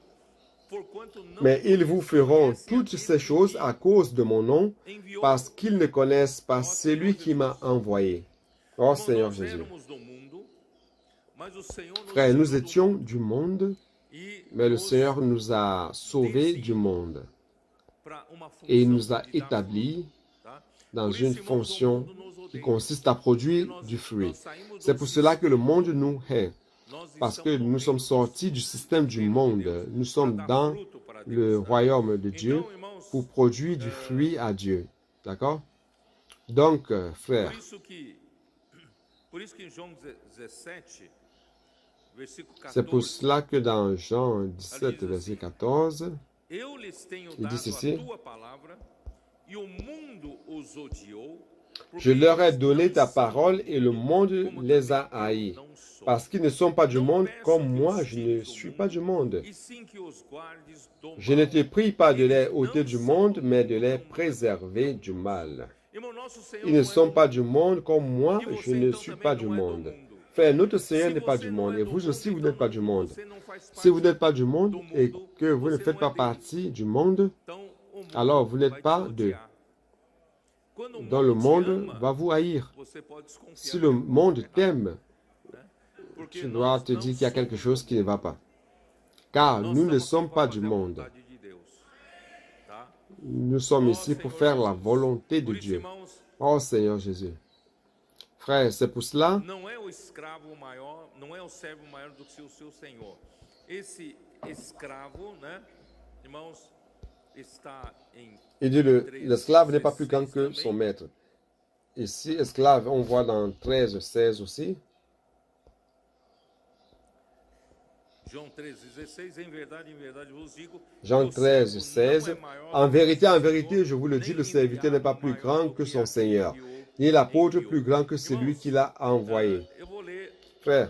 porquanto não Mais ils vous feront conhecem toutes aquele ces choses à cause de mon nom, que enviou. parce qu'ils ne connaissent pas celui qui m'a envoyé. Oh Irmãos, Seigneur nós Jésus. éramos do mundo, mas o Senhor nos Frères, nous tirou do étions mundo du monde, e mais le nos Seigneur nous a sauvés du monde pra uma et il função nous a de dar établis fruto, tá? dans Por une isso, irmãos, o fonction mundo nos qui odeia. consiste à produire Nós- du fruit. nós saímos C'est do pour cela que le sistema. monde nous hait, Nós parce que estamos no nous sommes reino sortis du système du monde. Nous sommes pra dar dans fruto para le Deus, tá? royaume de Dieu Então, irmãos, pour produire du fruit à Dieu. D'accord? Donc, frères, por isso que em João 17, versículo c'est pour 14, cela que dans Jean 17, verset 14, eu lhes tenho il dit dado ceci, a tua palavra, e o mundo os odiou, je leur ai donné ta parole et le monde les a haïs, parce qu'ils ne sont pas du monde comme moi, je ne suis pas du monde. e sim que os guardes do Je ne mal. te prie pas de les ôter du monde, mais de les préserver du mal. Irmão, nosso Senhor Ils ne não é sont do pas mundo. du monde comme moi, E je você, ne então, suis também pas não du é do monde. mundo. Frère, notre Seigneur Se n'est pas você du não monde é et do vous mundo, aussi vous então n'êtes pas du monde. você não faz Si vous parte n'êtes pas du monde do et mundo, que vous ne você faites não pas é dele. partie du monde, Então, o mundo alors vous vai n'êtes te pas odiar. d'eux. Quando o Dans le mundo te monde ama, va vous haïr. você pode desconfiar Si de le alguma monde coisa errada, t'aime, né? Porque tu nós dois te não dire qu'il y a quelque somos chose do qui ne mundo. va pas. Car Nós nous ne estamos aqui sommes para pas du fazer a monde. vontade de Deus, tá? Nous sommes Ó ici pour Senhor faire la Jesus. volonté de Por isso, Dieu. irmãos, Oh Seigneur Jésus. Frère, c'est pour cela, não é o escravo maior, não é o servo maior do que o seu senhor. Esse escravo, né, irmãos, está em il dit l'esclave n'est pas plus grand que son maître. Ici, esclave, on voit dans 13, 16 aussi. João 13:16, em verdade vos digo, Jean que o servo 13, não 16. é maior En do que vérité, o en Senhor, vérité, je vous le dis, nem le serviteur n'est pas plus enviado grand maior que do son aquele Seigneur, que enviou. ni l'apôtre plus grand que celui qui l'a envoyé. Eu vou ler Frère,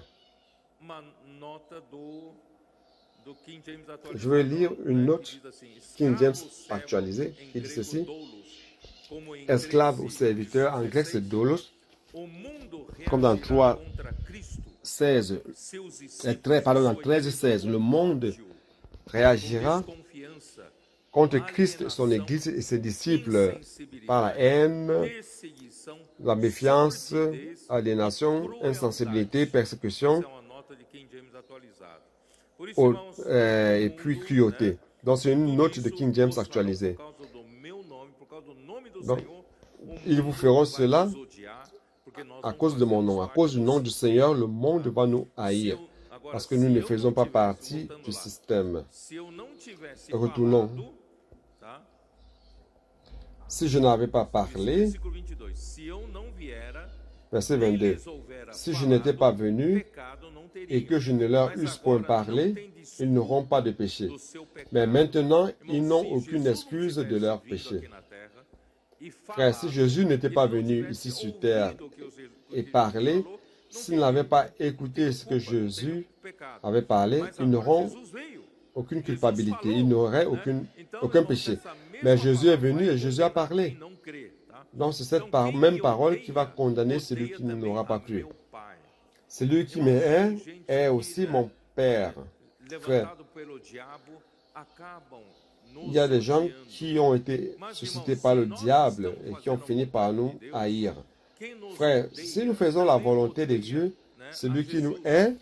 uma nota do King James atualizado, je vais lire une né, note que diz assim, King James escravo, servo, actualisée em qui dit grego, ceci. doulos, como em Esclave ou 13, serviteur, en grec c'est 16, doulos, o mundo comme dans reagirá 3, contra Cristo, 16, seus pardon, dans discípulos, 13, 16. Le monde réagira desconfiança, contre Christ, son Église et ses disciples par la haine, perseguição, la méfiance, sordidez, aliénation, insensibilité, persécution essa é uma nota de King James atualizado. Por isso, irmãos, et o puis mundo, cruauté. né, Donc c'est une tudo note de isso King James vos farão actualisée. Por causa do meu nome, por causa do nome do Donc, Senhor, o ils vous mundo feront vai cela nos odiar, porque nós à não cause de mon nom. À fazemos cause du nom parte du do Seigneur, le monde va nous Se haïr. eu- agora, Parce que se nous ne eu faisons não pas tivesse, partie voltando du lá, système. se eu não tivesse Retournons. falado, tá? Si je n'avais pas parlé, Versículo 22. Se eu não viera, verset nem 22, lhes houvera si je falado, n'étais pas venu pecado não et teriam. que je ne leur Mas eusse point agora não parlé, tem desculpa ils n'auront pas de péché. do seu pecado. Mais maintenant, ils Irmãos, n'ont se aucune Jesus não excuse de tivesse leur vindo péché. aqui na terra e Frère, si falado, Jésus n'était pas ele não venu tivesse ici sur ouvido terre o que Jesus et parlé, falou, não s'ils n'avaient teriam pas écouté ce que culpa, não teriam Jésus pecado. avait parlé, Mas ils agora n'auront Jesus veio. aucune Jesus culpabilité, falou, ils n'auraient né? Então, aucun irmãos, péché. essa mesma Mais Jésus est palavra venu vai et Jésus a condenar parlé. quem não crê, tá? Donc c'est cette Então, quem même me parole qui va odeia, condamner celui odeia qui também n'aura pas a cru. meu Pai. Celui qui m'aime est aussi mon Père. Frère, Levantado pelo diabo, acabam nos il y a des gens odiando. qui ont été suscités par le diable et qui ont fini par nous haïr. Quem nos Frère, odeia si nous faisons la também volonté de odeia, Dieu, né, celui a qui nous Jesus. hait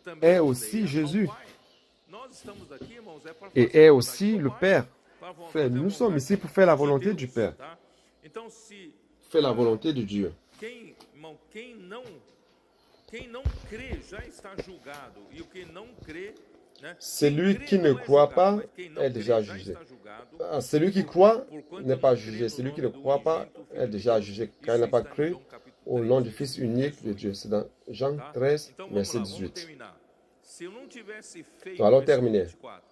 Também est odeia aussi ao Jésus Pai. Nós estamos aqui, irmãos, é para et fazer est a aussi vontade do le Pai, Père. para Frère, fazer a nous sommes vontade ici pour faire la de volonté Deus, du Père. tá? Então, se Faire la volonté de Dieu. Quem, irmão, quem não crê já está julgado. E o que não crê, né? Celui Quem qui crê ne não é croit julgado, pas mas quem não est crê déjà já jugé. está julgado. Ah, celui qui croit Porquanto n'est pas não crê jugé. no Celui qui nome ne do croit pas unigênito est Filho déjà de jugé, Deus. car il n'a Isso pas está em cru João capítulo au 3, nom du Fils unique de 18. Dieu. C'est dans Jean Tá? 13, Então vamos verset lá, vamos 18. terminar. Se eu não tivesse feito, Então, allons versículo terminer. 24,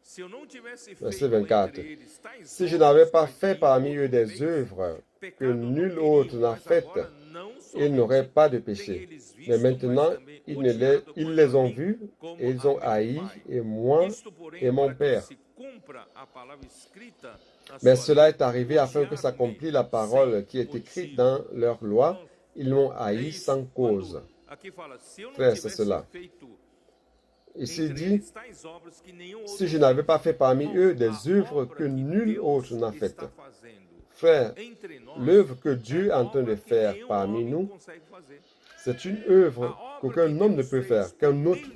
se eu não tivesse Verset feito 24. entre eles tais Si je obras n'avais pas que fait aqui parmi eux vós des fez, œuvres que pecado não nul teriam, autre n'a mas faites, agora não ils n'auraient somente pas de têm péché. eles visto, Mais maintenant, mas também ils odiado les quanto ont a mim, vus como et ils a ont meu haï, Pai. et moi Isto, porém, et mon para que Père. se cumpra Mais cela est arrivé afin que s'accomplisse la parole qui est écrite dans leur loi. Ils m'ont haï sans cause. Frère, c'est cela. Ici il dit, si je n'avais pas fait parmi eux des œuvres que nul autre n'a faites. Frère, l'œuvre que Dieu est en train de faire parmi nous, c'est une œuvre qu'aucun homme ne peut faire, qu'un autre.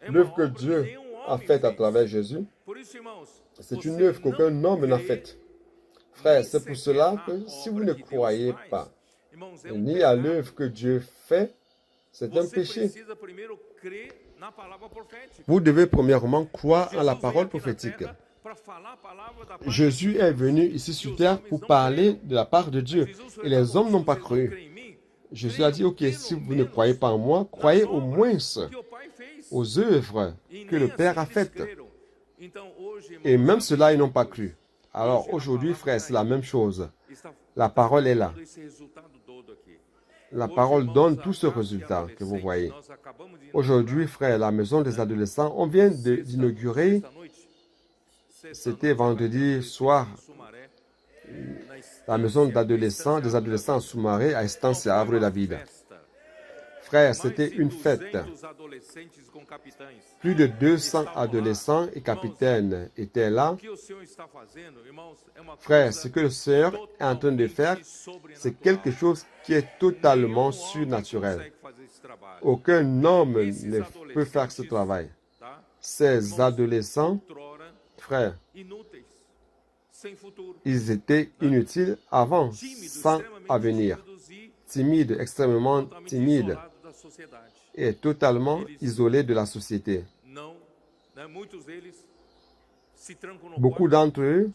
L'œuvre que Dieu a faite à travers Jésus, c'est une œuvre qu'aucun homme n'a faite. Frère, c'est pour cela que si vous ne croyez pas ni à l'œuvre que Dieu fait, c'est un péché. Vous devez premièrement croire en la parole prophétique. Jésus est venu ici sur terre pour parler de la part de Dieu. Et les hommes n'ont pas cru. Jésus a dit, ok, si vous ne croyez pas en moi, croyez au moins aux œuvres que le Père a faites. Et même cela, ils n'ont pas cru. Alors aujourd'hui, frère, c'est la même chose. La parole est là. La parole donne tout ce résultat que vous voyez. Aujourd'hui, frère, la maison des adolescents, on vient d'inaugurer, c'était vendredi soir, la maison des adolescents à Soumaré, à Estância, à Havre-la-Ville. Frère, c'était une fête. Plus de 200 adolescents et capitaines étaient là. Frère, ce que le Seigneur est en train de faire, c'est quelque chose qui est totalement surnaturel. Aucun homme ne peut faire ce travail. Ces adolescents, frère, ils étaient inutiles avant, sans avenir, timides, extrêmement timides et totalement isolés de la société. Beaucoup d'entre eux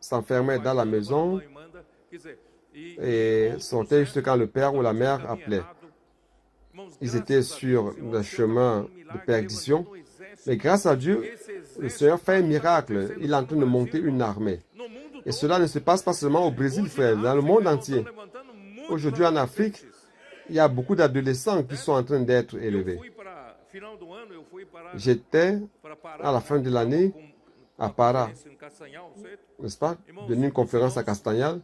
s'enfermaient dans la maison et sortaient juste quand le père ou la mère appelait. Ils étaient sur le chemin de perdition. Mais grâce à Dieu, le Seigneur fait un miracle. Il est en train de monter une armée. Et cela ne se passe pas seulement au Brésil, frère, dans le monde entier. Aujourd'hui, en Afrique, il y a beaucoup d'adolescents qui sont en train d'être élevés. J'étais, à la fin de l'année, à Para, n'est-ce pas, donner une conférence à Castagnal.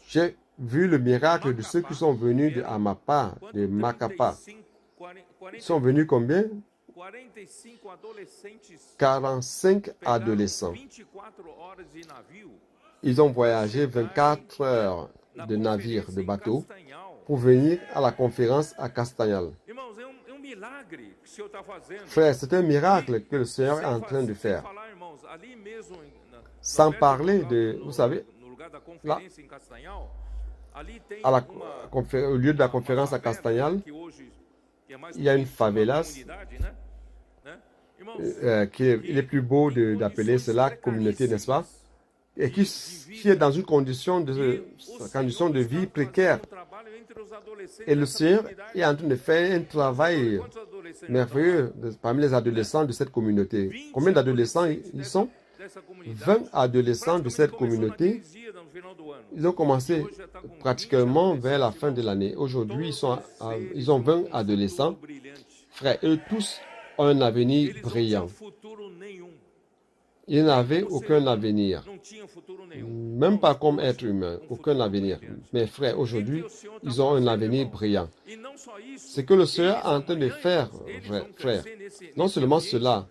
J'ai vu le miracle de ceux qui sont venus de Amapa, de Macapa. Ils sont venus combien? 45 adolescents. Ils ont voyagé 24 heures de navire, de bateau, pour venir à la conférence à Castagnal. Frère, c'est un miracle que le Seigneur est en train de faire. Sans parler de, vous savez, là, au lieu de la conférence à Castagnal, il y a une favelas il est plus beau d'appeler cela communauté, n'est-ce pas? Et qui est dans une condition de vie précaire. Et le Seigneur est en train de faire un travail merveilleux parmi les adolescents de cette communauté. Combien d'adolescents ils sont? 20 adolescents de cette communauté. Ils ont commencé pratiquement vers la fin de l'année. Aujourd'hui, ils ont 20 adolescents. Frères, eux tous ont un avenir brillant. Ils n'avaient aucun avenir. Même pas comme être humain, aucun avenir. Mais frères, aujourd'hui, ils ont un avenir brillant. Ce que le Seigneur est en train de faire, frères, non seulement cela,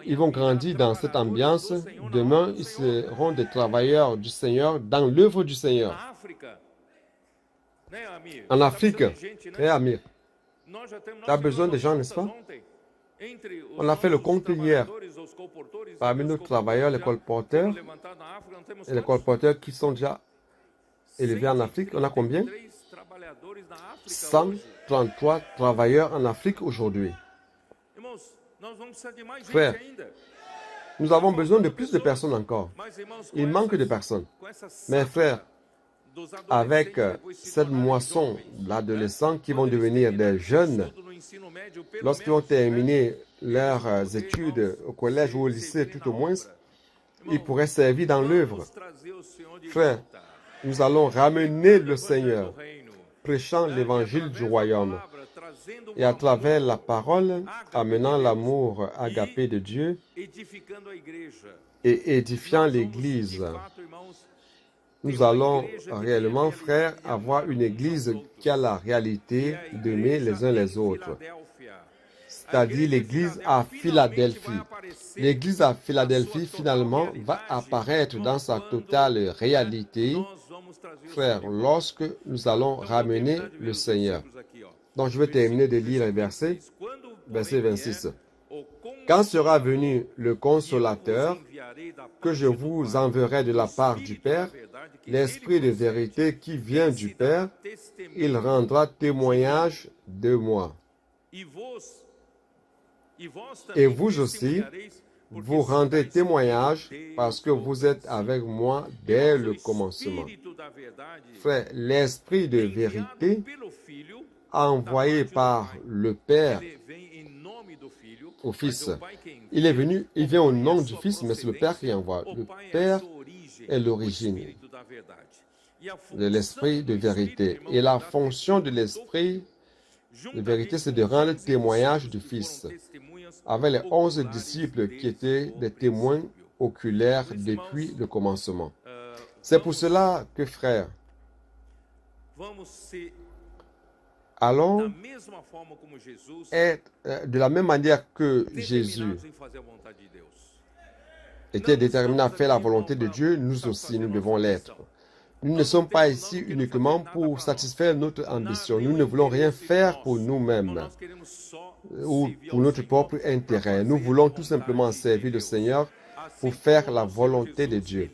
ils vont grandir dans cette ambiance. Demain, ils seront des travailleurs du Seigneur dans l'œuvre du Seigneur. En Afrique, Amir, tu as besoin de gens, n'est-ce pas? On a fait le compte hier. Parmi nos travailleurs, les colporteurs, et les colporteurs qui sont déjà élevés en Afrique, on a combien? 133 travailleurs en Afrique aujourd'hui. Frères, nous avons besoin de plus de personnes encore. Il manque de personnes. Mais frères, avec cette moisson d'adolescents qui vont devenir des jeunes, lorsqu'ils vont terminer leurs études au collège ou au lycée, tout au moins, ils pourraient servir dans l'œuvre. Frères, nous allons ramener le Seigneur, prêchant l'évangile du royaume. et à travers la parole, amenant l'amour agapé de Dieu et édifiant l'Église. Nous allons réellement, frères, avoir une Église qui a la réalité d'aimer les uns les autres. C'est-à-dire l'Église à Philadelphie. L'Église à Philadelphie, finalement, va apparaître dans sa totale réalité, frères, lorsque nous allons ramener le Seigneur. Donc, je vais terminer de lire le verset 26. Quand sera venu le Consolateur, que je vous enverrai de la part du Père, l'Esprit de vérité qui vient du Père, il rendra témoignage de moi. Et vous aussi, vous rendez témoignage parce que vous êtes avec moi dès le commencement. Frère, l'Esprit de vérité, envoyé par le Père au Fils, il est venu, il vient au nom du Fils, mais c'est le Père qui envoie. Le Père est l'origine de l'Esprit de vérité. Et la fonction de l'Esprit de vérité, c'est de rendre témoignage du Fils, avec les 11 disciples qui étaient des témoins oculaires depuis le commencement. C'est pour cela que, frères, allons être de la même manière que Jésus était déterminé à faire la volonté de Dieu, nous aussi, nous devons l'être. Nous ne sommes pas ici uniquement pour satisfaire notre ambition. Nous ne voulons rien faire pour nous-mêmes ou pour notre propre intérêt. Nous voulons tout simplement servir le Seigneur pour faire la volonté de Dieu.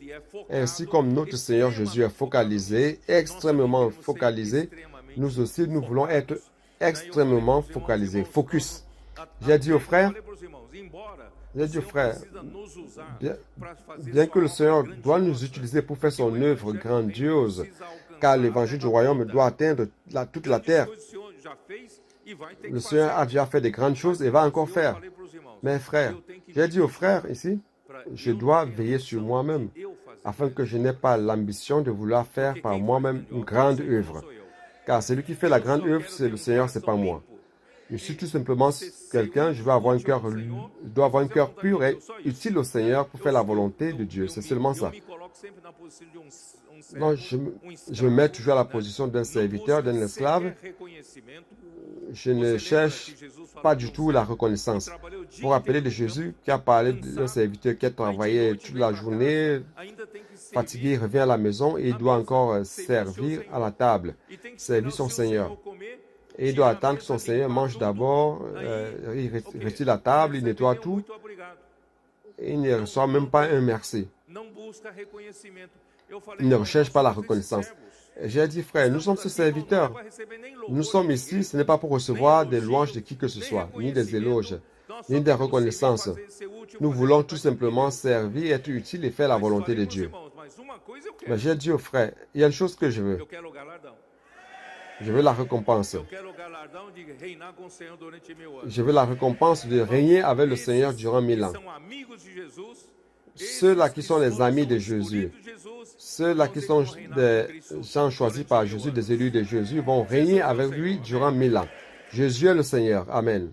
Ainsi comme notre Seigneur Jésus est focalisé, extrêmement focalisé, nous aussi, nous voulons être extrêmement focalisés. Focus. J'ai dit aux frères, bien que le Seigneur doit nous utiliser pour faire son œuvre grandiose, car l'évangile du royaume doit atteindre toute la terre. Le Seigneur a déjà fait de grandes choses et va encore faire. Mais frères, j'ai dit aux frères ici, je dois veiller sur moi-même, afin que je n'ai pas l'ambition de vouloir faire par moi-même une grande œuvre. Car celui qui fait la grande œuvre, c'est le Seigneur, c'est pas moi. Je suis tout simplement quelqu'un, je dois avoir un cœur pur et utile au Seigneur pour faire la volonté de Dieu. C'est seulement ça. Non, je me mets toujours à la position d'un serviteur, d'un esclave. Je ne cherche pas du tout la reconnaissance. Vous vous rappelez de Jésus qui a parlé d'un serviteur qui a travaillé toute la journée, fatigué, il revient à la maison et il doit encore servir à la table, servir son Seigneur. Et il doit attendre que son Seigneur mange d'abord, il retire la table, il nettoie tout. Et il ne reçoit même pas un merci. Il ne recherche pas la reconnaissance. J'ai dit, frère, nous sommes ses serviteurs. Nous sommes ici, ce n'est pas pour recevoir des louanges de qui que ce soit, ni des éloges, ni des reconnaissances. Nous voulons tout simplement servir, être utiles et faire la volonté de Dieu. Mais j'ai dit aux frères, il y a une chose que je veux. Je veux la récompense. Je veux la récompense de régner avec le Seigneur durant 1000 ans. Ceux-là qui sont les amis de Jésus, ceux-là qui sont des gens choisis par Jésus, des élus de Jésus, vont régner avec lui durant 1000 ans. Jésus est le Seigneur. Amen.